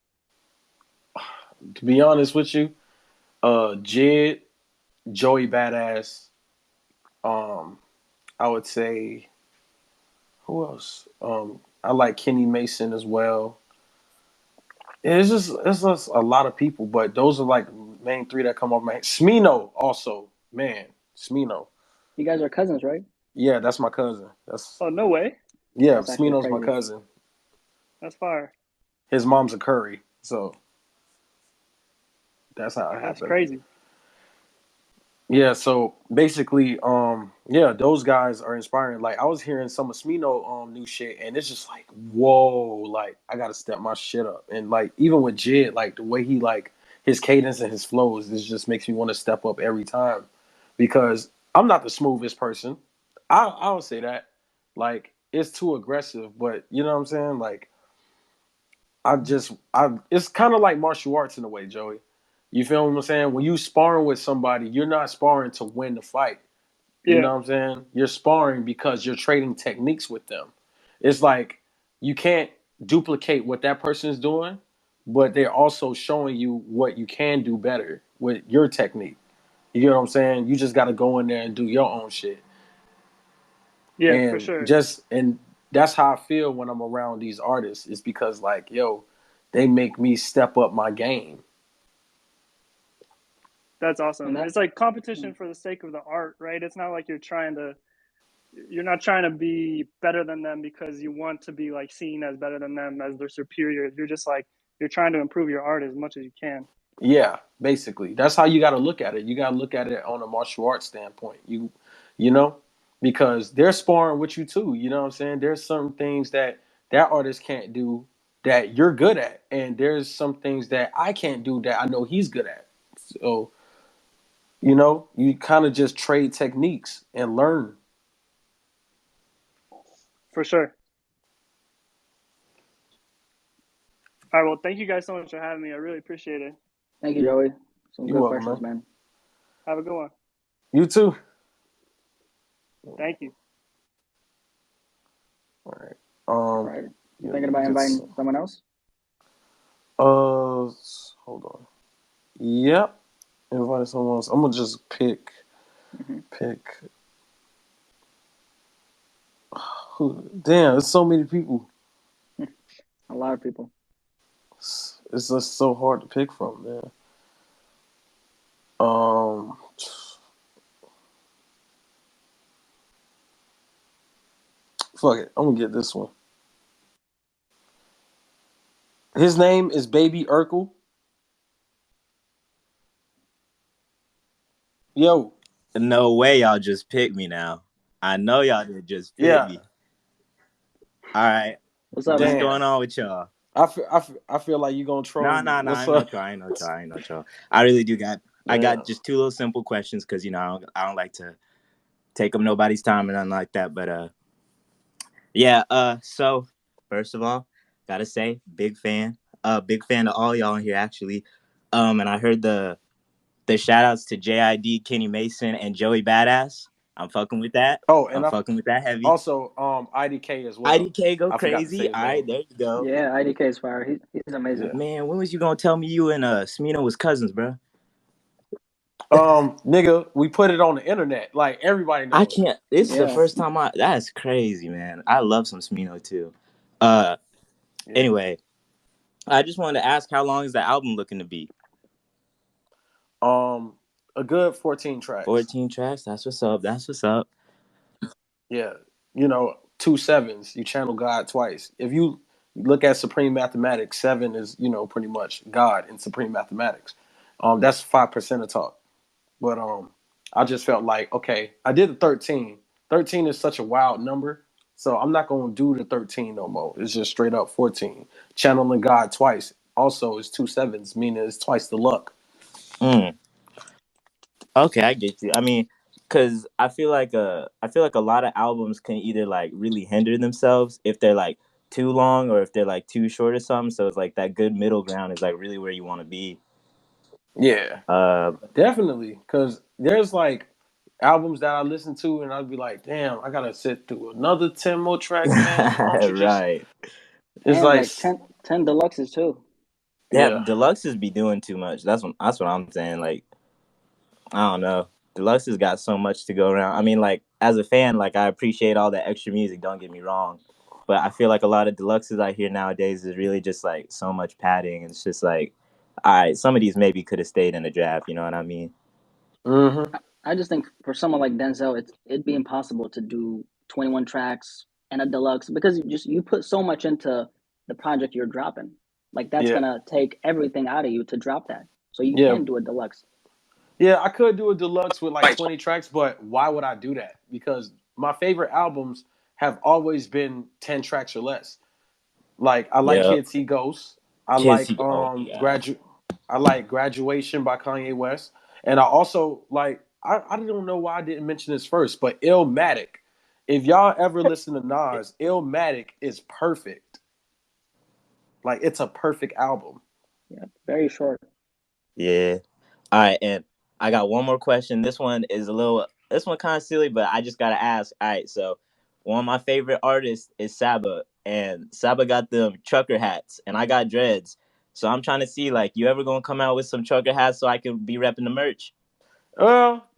to be honest with you, Jid, Joey Badass, um, I would say who else? I like Kenny Mason as well. It's just a lot of people, but those are like main three that come off my head. Smino also, man, Smino. You guys are cousins, right? Yeah, that's my cousin. That's Oh, no way. yeah, That's actually Smino's my crazy. cousin. That's fire. His mom's a Curry, so that's how it That's happened. crazy. Yeah, so basically, yeah, those guys are inspiring. Like I was hearing some of Smino new shit, and it's just like, whoa, like I gotta step my shit up. And like even with Jid, like the way he like his cadence and his flows, this just makes me want to step up every time. Because I'm not the smoothest person. I'll say that. Like it's too aggressive, but you know what I'm saying? Like I it's kind of like martial arts in a way, Joey. You feel what I'm saying? When you sparring with somebody, you're not sparring to win the fight. You Yeah. know what I'm saying? You're sparring because you're trading techniques with them. It's like you can't duplicate what that person is doing, but they're also showing you what you can do better with your technique. You know what I'm saying? You just got to go in there and do your own shit. Yeah, for And sure. and that's how I feel when I'm around these artists. It's because like, yo, they make me step up my game. That's And awesome. that It's like competition for the sake of the art, right? It's not like you're not trying to be better than them because you want to be like seen as better than them, as their superior. You're just like you're trying to improve your art as much as you can. Yeah, basically. That's how you got to look at it. You got to look at it on a martial arts standpoint. You know, because they're sparring with you too. You know what I'm saying? There's some things that that artist can't do that you're good at, and there's some things that I can't do that I know he's good at. So, you know, you kind of just trade techniques and learn. For sure. All right, well, thank you guys so much for having me. I really appreciate it. Thank you, Joey. Some You good welcome, questions, man. man. Have a good one. You too. Thank you. All right. All Um. right. You Yeah, thinking let about me just. inviting someone else? Hold on. Yep. Invite someone else. I'm gonna just Hmm. pick. Who? Damn, there's so many people. A lot of people. It's just so hard to pick from, man. Um. Fuck it. I'm gonna get this one. His name is Baby Urkel. Yo. No way y'all just picked me now. I know y'all didn't just pick Yeah. me. All right. What's up, What's man? going Damn. on with y'all? I feel like you gonna troll No, me. no, no. What's I ain't no up? troll. I ain't no troll. I ain't no troll. I really do got. I got Damn. just two little simple questions because I don't like to take up nobody's time and nothing like that. But yeah. So first of all, gotta say, big fan. Big fan of all y'all in here actually. And I heard the shout outs to JID, Kenny Mason, and Joey Badass. I'm fucking with that. Oh, I'm and I fucking with that heavy. also IDK as well. IDK go I forgot to say crazy. his All right, name. there you go. Yeah, IDK is fire. He's amazing. Yeah. Man, when was you gonna tell me you and Smino was cousins, bro? Nigga, we put it on the internet. Like everybody I knows. can't. This is the Yeah. first time I. That's crazy, man. I love some Smino too. Uh. Yeah. Anyway, I just wanted to ask, how long is the album looking to be? A good 14 tracks. 14 tracks. That's what's up. That's what's up. Yeah. You know, 2 sevens. You channel God twice. If you look at Supreme Mathematics, 7 is, you know, pretty much God in Supreme Mathematics. That's 5% of talk. But I just felt like, okay, I did the 13. 13 is such a wild number. So I'm not gonna do the 13 no more. It's just straight up 14. Channeling God twice. Also is 2 sevens, meaning it's twice the luck. Mm. Okay, I get you. I mean, because I feel like a lot of albums can either like really hinder themselves if they're like too long or if they're like too short or something. So it's like that good middle ground is like really where you want to be. Yeah. Uh, Definitely. Cause there's like albums that I listen to and I'd be like, damn, I gotta sit through another 10 more tracks, man. Why don't you just right. it's And like like 10 deluxes too. Yeah, yeah. deluxes be doing too much. That's what I'm saying. Like, I don't know. Deluxe has got so much to go around. I mean, like, as a fan, like, I appreciate all the extra music, don't get me wrong. But I feel like a lot of deluxes I hear nowadays is really just like so much padding. It's just like, all right, some of these maybe could have stayed in the draft, you know what I mean? Mm-hmm. I just think for someone like Denzel, it'd be impossible to do 21 tracks and a deluxe because you put so much into the project you're dropping. Like that's Yeah. gonna take everything out of you to drop that. So you Yeah. can do a deluxe. Yeah, I could do a deluxe with like 20 tracks, but why would I do that? Because my favorite albums have always been 10 tracks or less. Like I like Yeah. Kids See Ghosts. I Kids, like oh my God. I like Graduation by Kanye West. And I also like I don't know why I didn't mention this first, but Illmatic. If y'all ever listen to Nas, Illmatic is perfect. Like it's a perfect album. Yeah, very short. Yeah. All right, and I got one more question. This one kind of silly, but I just gotta ask. All right, so one of my favorite artists is Saba, and Saba got them trucker hats, and I got dreads. So I'm trying to see, like, you ever gonna come out with some trucker hats so I can be repping the merch?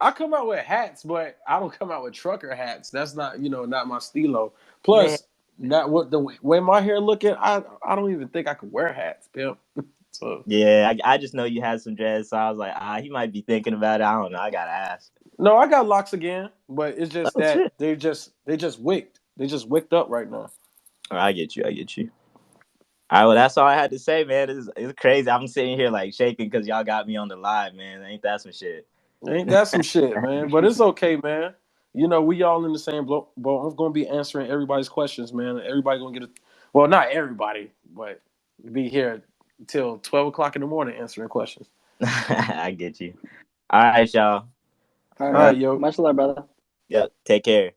I come out with hats, but I don't come out with trucker hats. That's not, you know, not my stilo. Man, Plus, not what the way my hair looking, I don't even think I could wear hats, pimp. So yeah, I just know you had some dreads, so I was like, he might be thinking about it. I don't know. I gotta ask. no, I got locks again, but it's just Oh that shit! they just wicked. They just wicked up right now. All right, I get you. I get you. All right, well, that's all I had to say, man. It's crazy. I'm sitting here like shaking because y'all got me on the live, man. Ain't that some shit? Ain't that some shit, man? But it's okay, man. You know, we all in the same boat. I'm gonna be answering everybody's questions, man. Everybody gonna get it. Well, not everybody, but be here till 12 o'clock in the morning answering questions. I get you. All right, y'all. All right, All Uh, right, man. yo, Much love, brother. yeah, take care.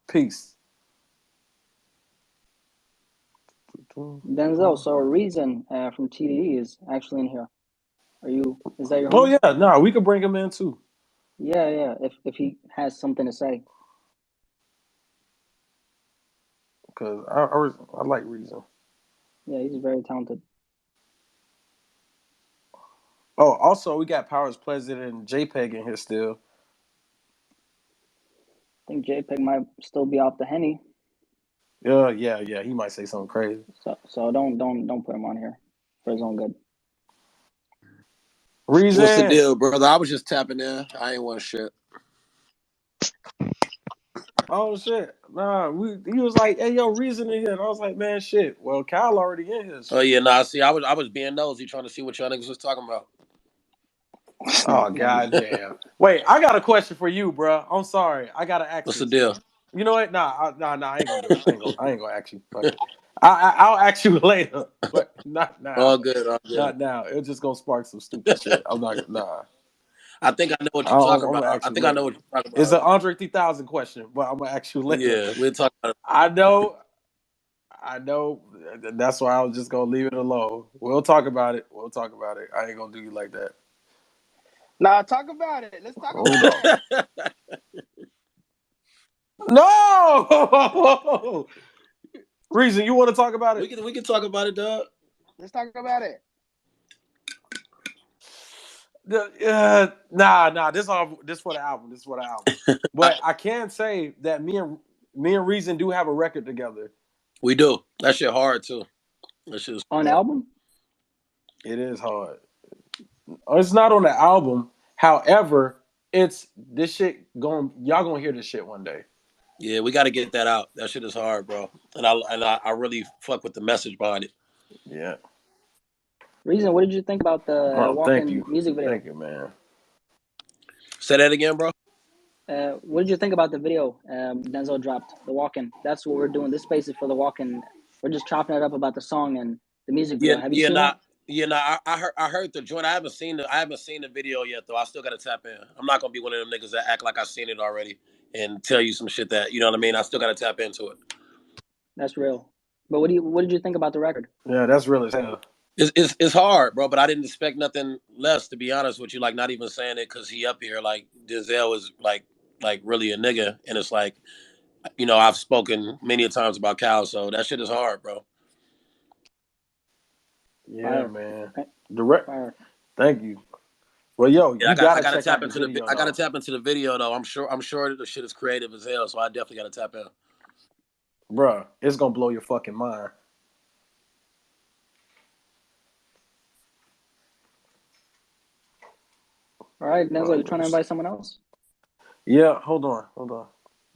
peace. Denzel. So Reason from TDE is actually in here. Is that your Oh homie? yeah, no, we could bring him in too. Yeah, yeah. If he has something to say. Cause I like Reason. Yeah, he's very talented. Oh, also we got Powers Pleasant and JPEG in here still. I think JPEG might still be off the Henny. Yeah. He might say something crazy. So don't put him on here for his own good. What's the Reason. deal, brother? I was just tapping in. I ain't want shit. Oh shit. Nah, he was like, hey yo, Reason in here. And I was like, man, shit. Well, Kyle already in here, Oh so yeah, nah. See, I was being nosy, trying to see what y'all niggas was talking about. oh goddamn. Wait, I got a question for you, bro. I'm sorry. I gotta ask What's the this. deal? You know what? Nah, I ain't gonna do it. I ain't gonna ask you. Fuck it. I'll ask you later, but not now. All good, all good. Not now. It's just gonna spark some stupid shit. I'm not. Nah. I think I know what you're talking I'm gonna about. ask I you think I know later. what you're talking It's about. an Andre 3000 question, but I'm gonna ask you later. Yeah, we'll talk about it. I know. I know. That's why I was just gonna leave it alone. We'll talk about it. We'll talk about it. I ain't gonna do you like that. Nah, talk about it. Let's talk Hold about on. it. No. Reason you want to talk about it? we can talk about it, dog. Let's talk about it. Nah. This for the album. This for the album. But I can say that me and Reason do have a record together. We do. That shit hard too. That shit is On hard. album? It is hard. It's not on the album. However, it's this shit going. Y'all gonna hear this shit one day. Yeah, we got to get that out. That shit is hard, bro. And I really fuck with the message behind it. Yeah. Reason, what did you think about the Oh, thank Walking you. music video? Thank you, man. Say that again, bro. What did you think about the video Denzel dropped, the Walking? That's what we're doing. This space is for the Walking. We're just chopping it up about the song and the music video. Have you seen it? I heard the joint. I haven't seen the video yet though. I still gotta tap in. I'm not gonna be one of them niggas that act like I've seen it already and tell you some shit that you know what I mean. I still gotta tap into it. That's real. But what did you think about the record? Yeah, that's real as hell. It's hard, bro. But I didn't expect nothing less, to be honest with you. Like not even saying it because he up here. Like Denzel is like really a nigga, and it's like, you know, I've spoken many a times about Cal, so that shit is hard, bro. Yeah, Fire. man. Fire. Thank you. Well, yo, Yeah, you gotta tap check out into the video. I gotta tap into the video though. I'm sure the shit is creative as hell, so I definitely gotta tap in. Bruh, it's gonna blow your fucking mind. All right, Denzel, you trying to invite someone else? Yeah, hold on.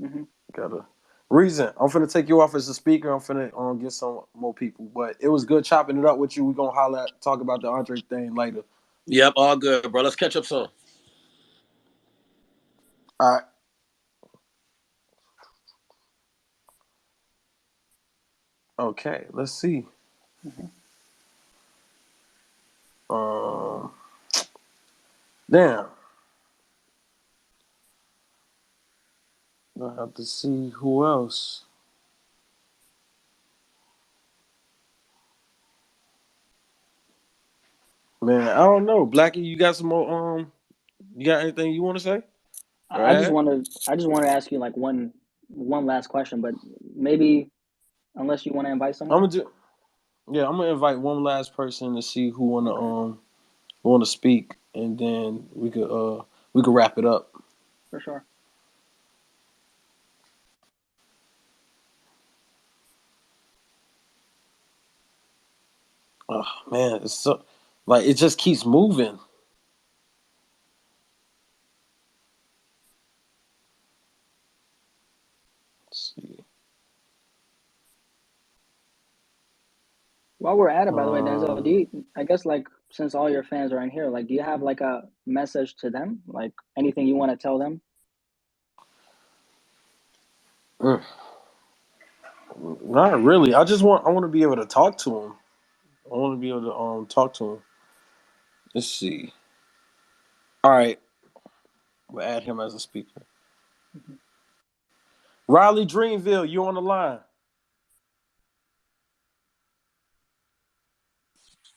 Mm-hmm. Gotta Reason. I'm finna take you off as a speaker. I'm finna get some more people. But it was good chopping it up with you. We're gonna talk about the Andre thing later. Yep, all good, bro. Let's catch up soon. All right. Okay, let's see. Damn. I have to see who else. Man, I don't know. Blacky, you got some more you got anything you want to say? I just want to ask you like one last question, but maybe unless you want to invite someone. I'm gonna invite one last person to see who wanna speak, and then we could wrap it up. For sure. Oh man, it's so like it just keeps moving. Let's see. While we're at it, by the way, Denzel, I guess like since all your fans are in here, like do you have like a message to them? Like anything you want to tell them? Not really. I want to be able to talk to him. I want to be able to talk to him. Let's see. All right. We'll add him as a speaker. Mm-hmm. Riley Dreamville, you on the line.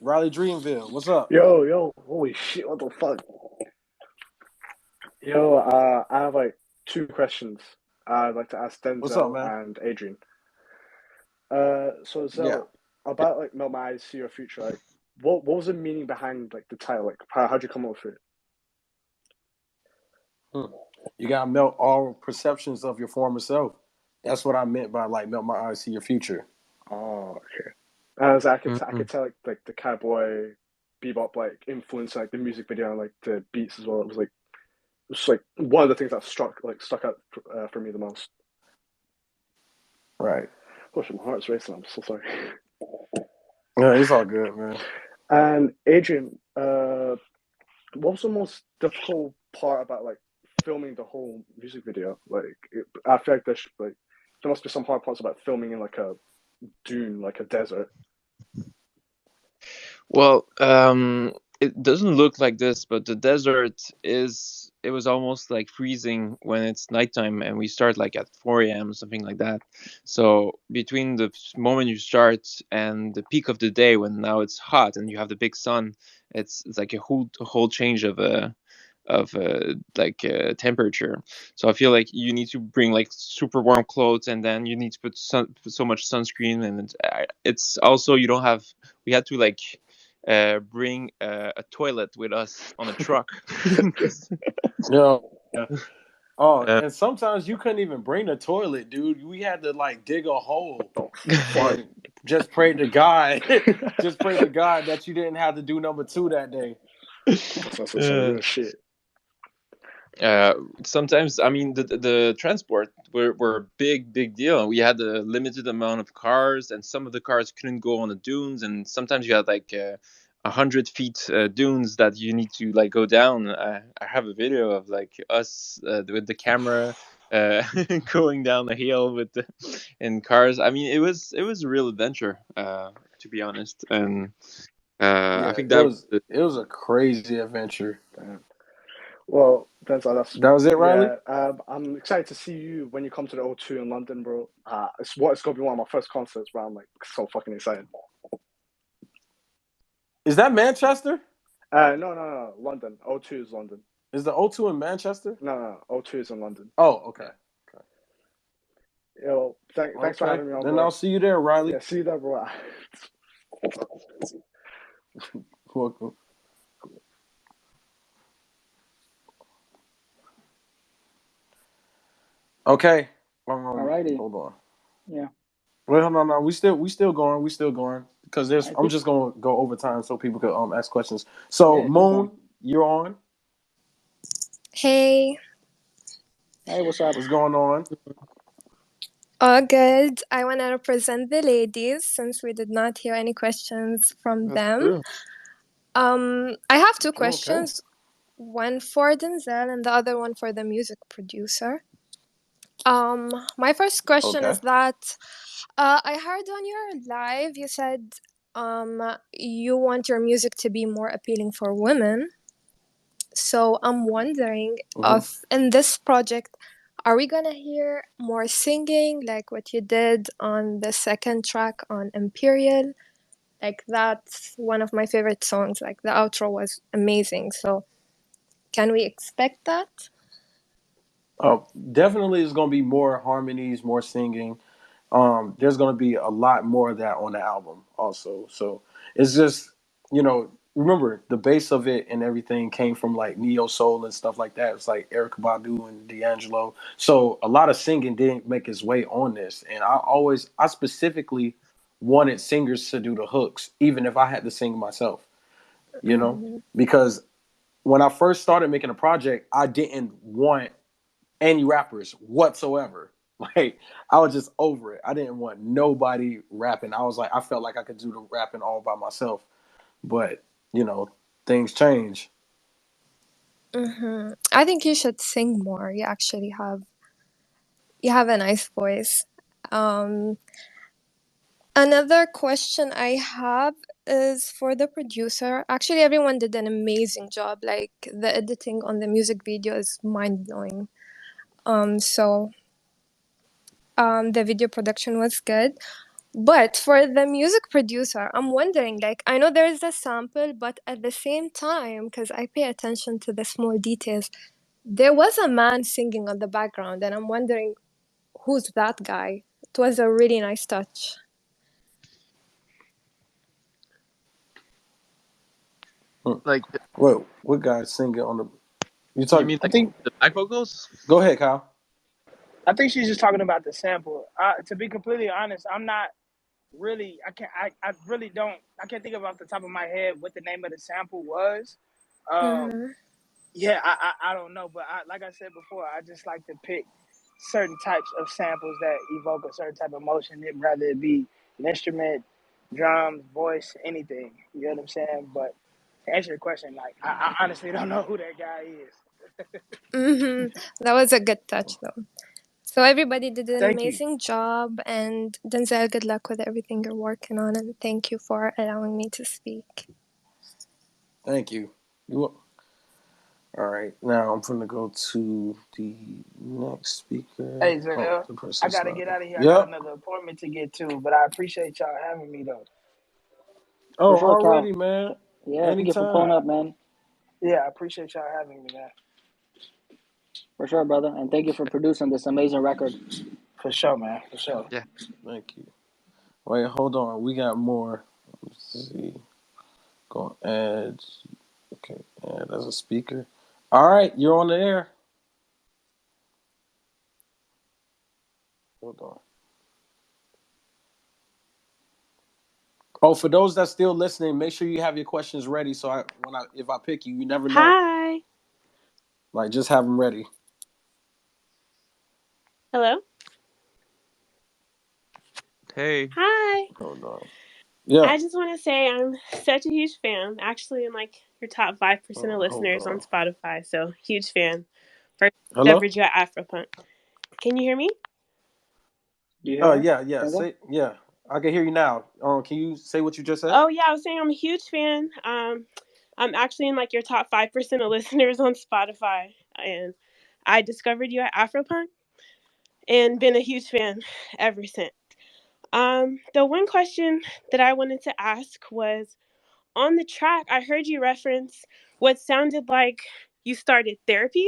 Riley Dreamville, what's up? Yo, holy shit, what the fuck? Yo, I have like two questions I'd like to ask What's up, Denzel man? and Adrian. So Zel, about like Melt My Eyes, See Your Future, like what was the meaning behind like the title? Like how'd you come up with it? You gotta melt all perceptions of your former self. That's what I meant by like melt my eyes, see your future. Oh, okay. As I could tell like the cowboy bebop like influence like the music video and like the beats as well. It was like one of the things that stuck out for me the most. Right. Gosh, my heart's racing. I'm so sorry. Yeah, it's all good, man. And Adrian, what was the most difficult part about like filming the whole music video? Like, I feel like there must be some hard parts about filming in like a dune, like a desert. Well, it doesn't look like this, but the desert it was almost like freezing when it's nighttime, and we start like at 4 a.m., something like that. So between the moment you start and the peak of the day, when now it's hot and you have the big sun, it's like a whole change of temperature. So I feel like you need to bring like super warm clothes, and then you need to put so much sunscreen, and it's also we had to like bring a toilet with us on a truck. No. Yeah. Oh, and sometimes you couldn't even bring the toilet, dude. We had to like dig a hole Fuck. and just pray to God, just pray to God that you didn't have to do number 2 that day. That's some real shit. Sometimes, I mean, the transport were a big deal. We had a limited amount of cars, and some of the cars couldn't go on the dunes, and sometimes you had like 100 feet dunes that you need to like go down. I have a video of like us with the camera going down the hill in cars. I mean, it was a real adventure, to be honest, and Yeah, I think it that was a crazy adventure. Damn. Well, that's That was it, Riley? yeah. I'm excited to see you when you come to the O2 in London, bro. It's gonna be one of my first concerts, bro. I'm like so fucking excited. Is that Manchester? No. London. O2 is London. Is the O2 in Manchester? No. O2 is in London. Oh, okay. Yo, thanks for having me on, Then bro. I'll see you there, Riley. Yeah, see you there, bro. Welcome. Okay. Alrighty. Hold on. Yeah. Well, no. We still going because I'm just gonna go over time so people can ask questions. So Yeah, Moon, you're on. Hey. Hey, what's up? What's going on? All good. I want to represent the ladies since we did not hear any questions from them. true. I have 2 questions. One for Denzel and the other one for the music producer. My first question is that I heard on your live you said you want your music to be more appealing for women. So I'm wondering if in this project, are we gonna hear more singing like what you did on the second track on Imperial? Like that's one of my favorite songs. Like the outro was amazing. So can we expect that? Oh, definitely there's gonna be more harmonies, more singing. There's gonna be a lot more of that on the album also. So it's just, remember the base of it and everything came from like neo soul and stuff like that. It's like Erykah Badu and D'Angelo. So a lot of singing didn't make its way on this. And I specifically wanted singers to do the hooks, even if I had to sing myself, because when I first started making a project, I didn't want any rappers whatsoever. Like I was just over it. I didn't want nobody rapping. I felt like I could do the rapping all by myself. But things change. I think you should sing more. You actually have a nice voice. Another question I have is for the producer. Actually, everyone did an amazing job. Like the editing on the music video is mind blowing. The video production was good. But for the music producer, I'm wondering, like, I know there is a sample, but at the same time, because I pay attention to the small details, there was a man singing on the background, and I'm wondering who's that guy. It was a really nice touch. Like, Wait, what guy singing on the? you mean I like think the back vocals? Go ahead, Kyle. I think she's just talking about the sample. To be completely honest, I'm not really. I really don't. I can't think of off the top of my head what the name of the sample was. Yeah, I don't know, but like I said before, I just like to pick certain types of samples that evoke a certain type of emotion, rather it be an instrument, drums, voice, anything. You know what I'm saying? But to answer your question, like I honestly don't know who that guy is. That was a good touch, though. So everybody did an Thank you. amazing job, and Denzel, good luck with everything you're working on, and thank you for allowing me to speak. Thank you. All right, now I'm going to go to the next speaker. Hey, Zell, I gotta get out of here. I got another appointment to get to, but I appreciate y'all having me though. Oh, For sure, already, Cal. man. Yeah, thank you for pulling up, man. Yeah, I appreciate y'all having me, man. For sure, brother. And thank you for producing this amazing record. For sure, man. For sure. Yeah. Thank you. Wait, hold on. We got more. Let's see. Go Add. Okay, add as a speaker. All right, you're on the air. Hold on. Oh, for those that's still listening, make sure you have your questions ready. So if I pick you, you never know. Hi. Like, just have them ready. Hello. Hey. Hi. Hold on. Yeah. I just want to say I'm such a huge fan. Actually, I'm like your top 5% of Hold listeners on on. Spotify. So huge fan. First Hello. discovered you at Afropunk. Can you hear me? Do you hear her, Yeah. Denzel? Say yeah. I can hear you now. Can you say what you just said? Oh yeah, I was saying I'm a huge fan. I'm actually in like your top 5% of listeners on Spotify, and I discovered you at Afropunk and been a huge fan ever since. The one question that I wanted to ask was on the track, I heard you reference what sounded like you started therapy.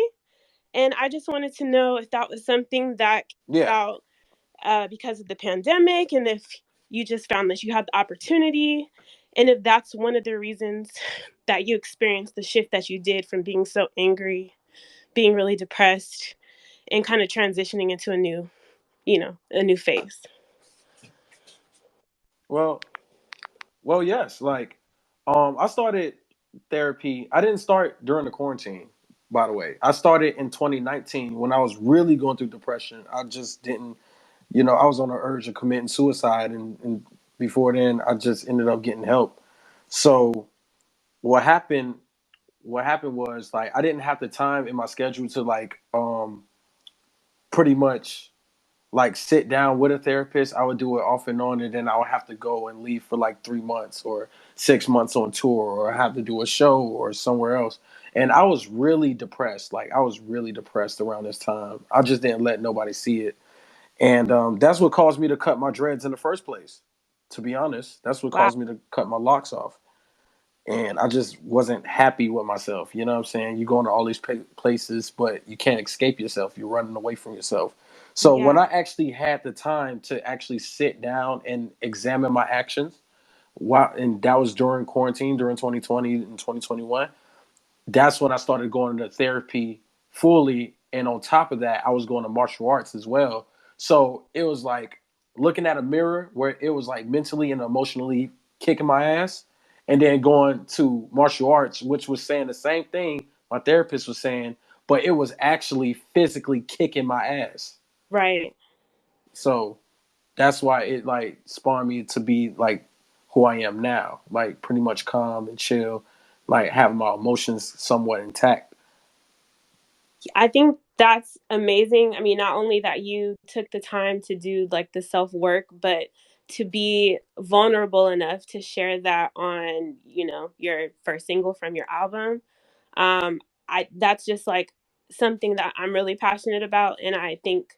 And I just wanted to know if that was something that came Yeah. about because of the pandemic and if you just found that you had the opportunity. And if that's one of the reasons that you experienced the shift that you did from being so angry, being really depressed, and kind of transitioning into a new phase. Well, yes. Like, I started therapy. I didn't start during the quarantine, by the way. I started in 2019 when I was really going through depression. I just didn't, I was on the urge of committing suicide, and before then, I just ended up getting help. So what happened? What happened was like I didn't have the time in my schedule to like pretty much like sit down with a therapist. I would do it off and on, and then I would have to go and leave for like 3 months or 6 months on tour, or I have to do a show or somewhere else. And I was really depressed. Like I was really depressed around this time. I just didn't let nobody see it, and that's what caused me to cut my dreads in the first place. To be honest, that's what Wow. caused me to cut my locks off. And I just wasn't happy with myself. You know what I'm saying? You go into all these places, but you can't escape yourself. You're running away from yourself. So when Yeah. I actually had the time to actually sit down and examine my actions, and that was during quarantine, during 2020 and 2021, that's when I started going to therapy fully. And on top of that, I was going to martial arts as well. So it was like looking at a mirror where it was like mentally and emotionally kicking my ass, and then going to martial arts, which was saying the same thing my therapist was saying, but it was actually physically kicking my ass. Right. So that's why it like spawned me to be like who I am now, like pretty much calm and chill, like having my emotions somewhat intact. I think that's amazing. I mean, not only that you took the time to do like the self work, but to be vulnerable enough to share that on, your first single from your album. Um, I that's just like something that I'm really passionate about, and I think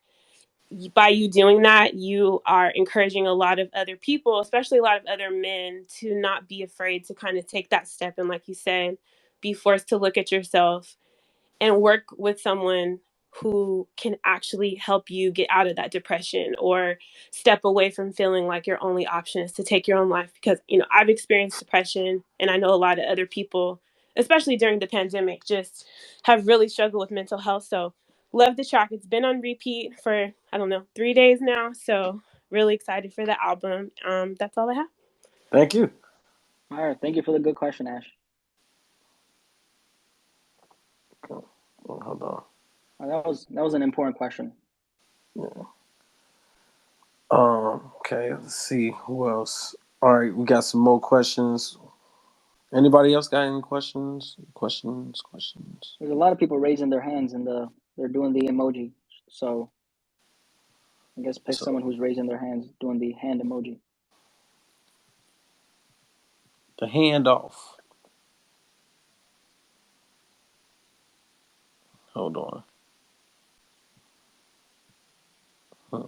by you doing that, you are encouraging a lot of other people, especially a lot of other men, to not be afraid to kind of take that step and, like you said, be forced to look at yourself and work with someone who can actually help you get out of that depression or step away from feeling like your only option is to take your own life. Because, I've experienced depression, and I know a lot of other people, especially during the pandemic, just have really struggled with mental health. So love the track. It's been on repeat for, I don't know, 3 days now. So really excited for the album. That's all I have. Thank you. All right, thank you for the good question, Ash. Hold on. That was an important question. Yeah. Okay, let's see who else. All right, we got some more questions. Anybody else got any questions? Questions. There's a lot of people raising their hands and they're doing the emoji. So I guess pick someone So who's raising their hands, doing the hand emoji. the handoff. Hold on. Huh.